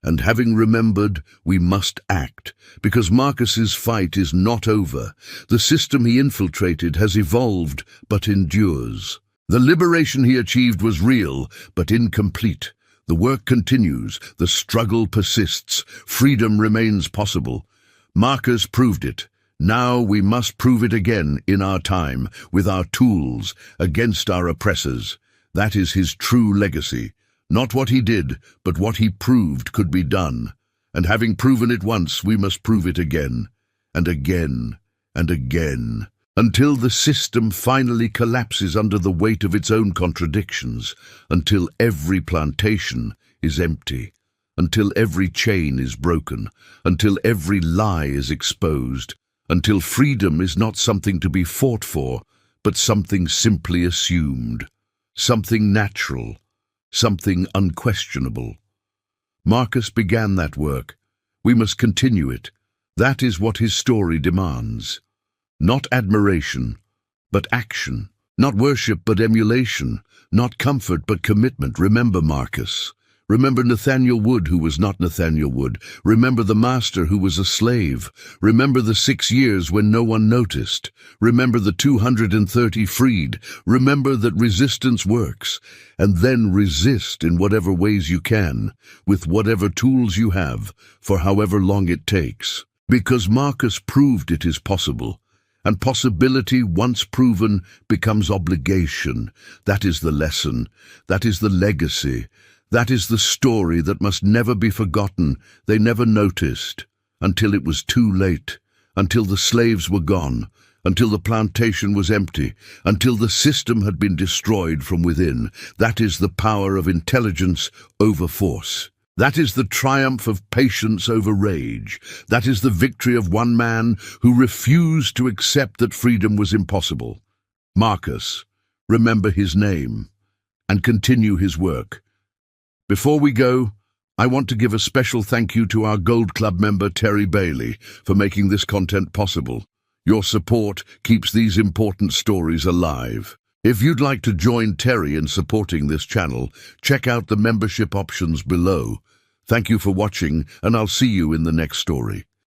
And having remembered, we must act, because Marcus's fight is not over. The system he infiltrated has evolved, but endures. The liberation he achieved was real, but incomplete. The work continues, the struggle persists, freedom remains possible. Marcus proved it. Now we must prove it again in our time, with our tools, against our oppressors. That is his true legacy. Not what he did, but what he proved could be done. And having proven it once, we must prove it again, and again, and again, until the system finally collapses under the weight of its own contradictions, until every plantation is empty, until every chain is broken, until every lie is exposed, until freedom is not something to be fought for, but something simply assumed, something natural, something unquestionable. Marcus began that work. We must continue it. That is what his story demands. Not admiration, but action. Not worship, but emulation. Not comfort, but commitment. Remember Marcus. Remember Nathaniel Wood, who was not Nathaniel Wood. Remember the master who was a slave. Remember the 6 years when no one noticed. Remember the 230 freed. Remember that resistance works. And then resist in whatever ways you can, with whatever tools you have, for however long it takes. Because Marcus proved it is possible. And possibility, once proven, becomes obligation. That is the lesson. That is the legacy. That is the story that must never be forgotten. They never noticed, until it was too late, until the slaves were gone, until the plantation was empty, until the system had been destroyed from within. That is the power of intelligence over force. That is the triumph of patience over rage. That is the victory of one man who refused to accept that freedom was impossible. Marcus, remember his name, and continue his work. Before we go, I want to give a special thank you to our Gold Club member Terry Bailey for making this content possible. Your support keeps these important stories alive. If you'd like to join Terry in supporting this channel, check out the membership options below. Thank you for watching, and I'll see you in the next story.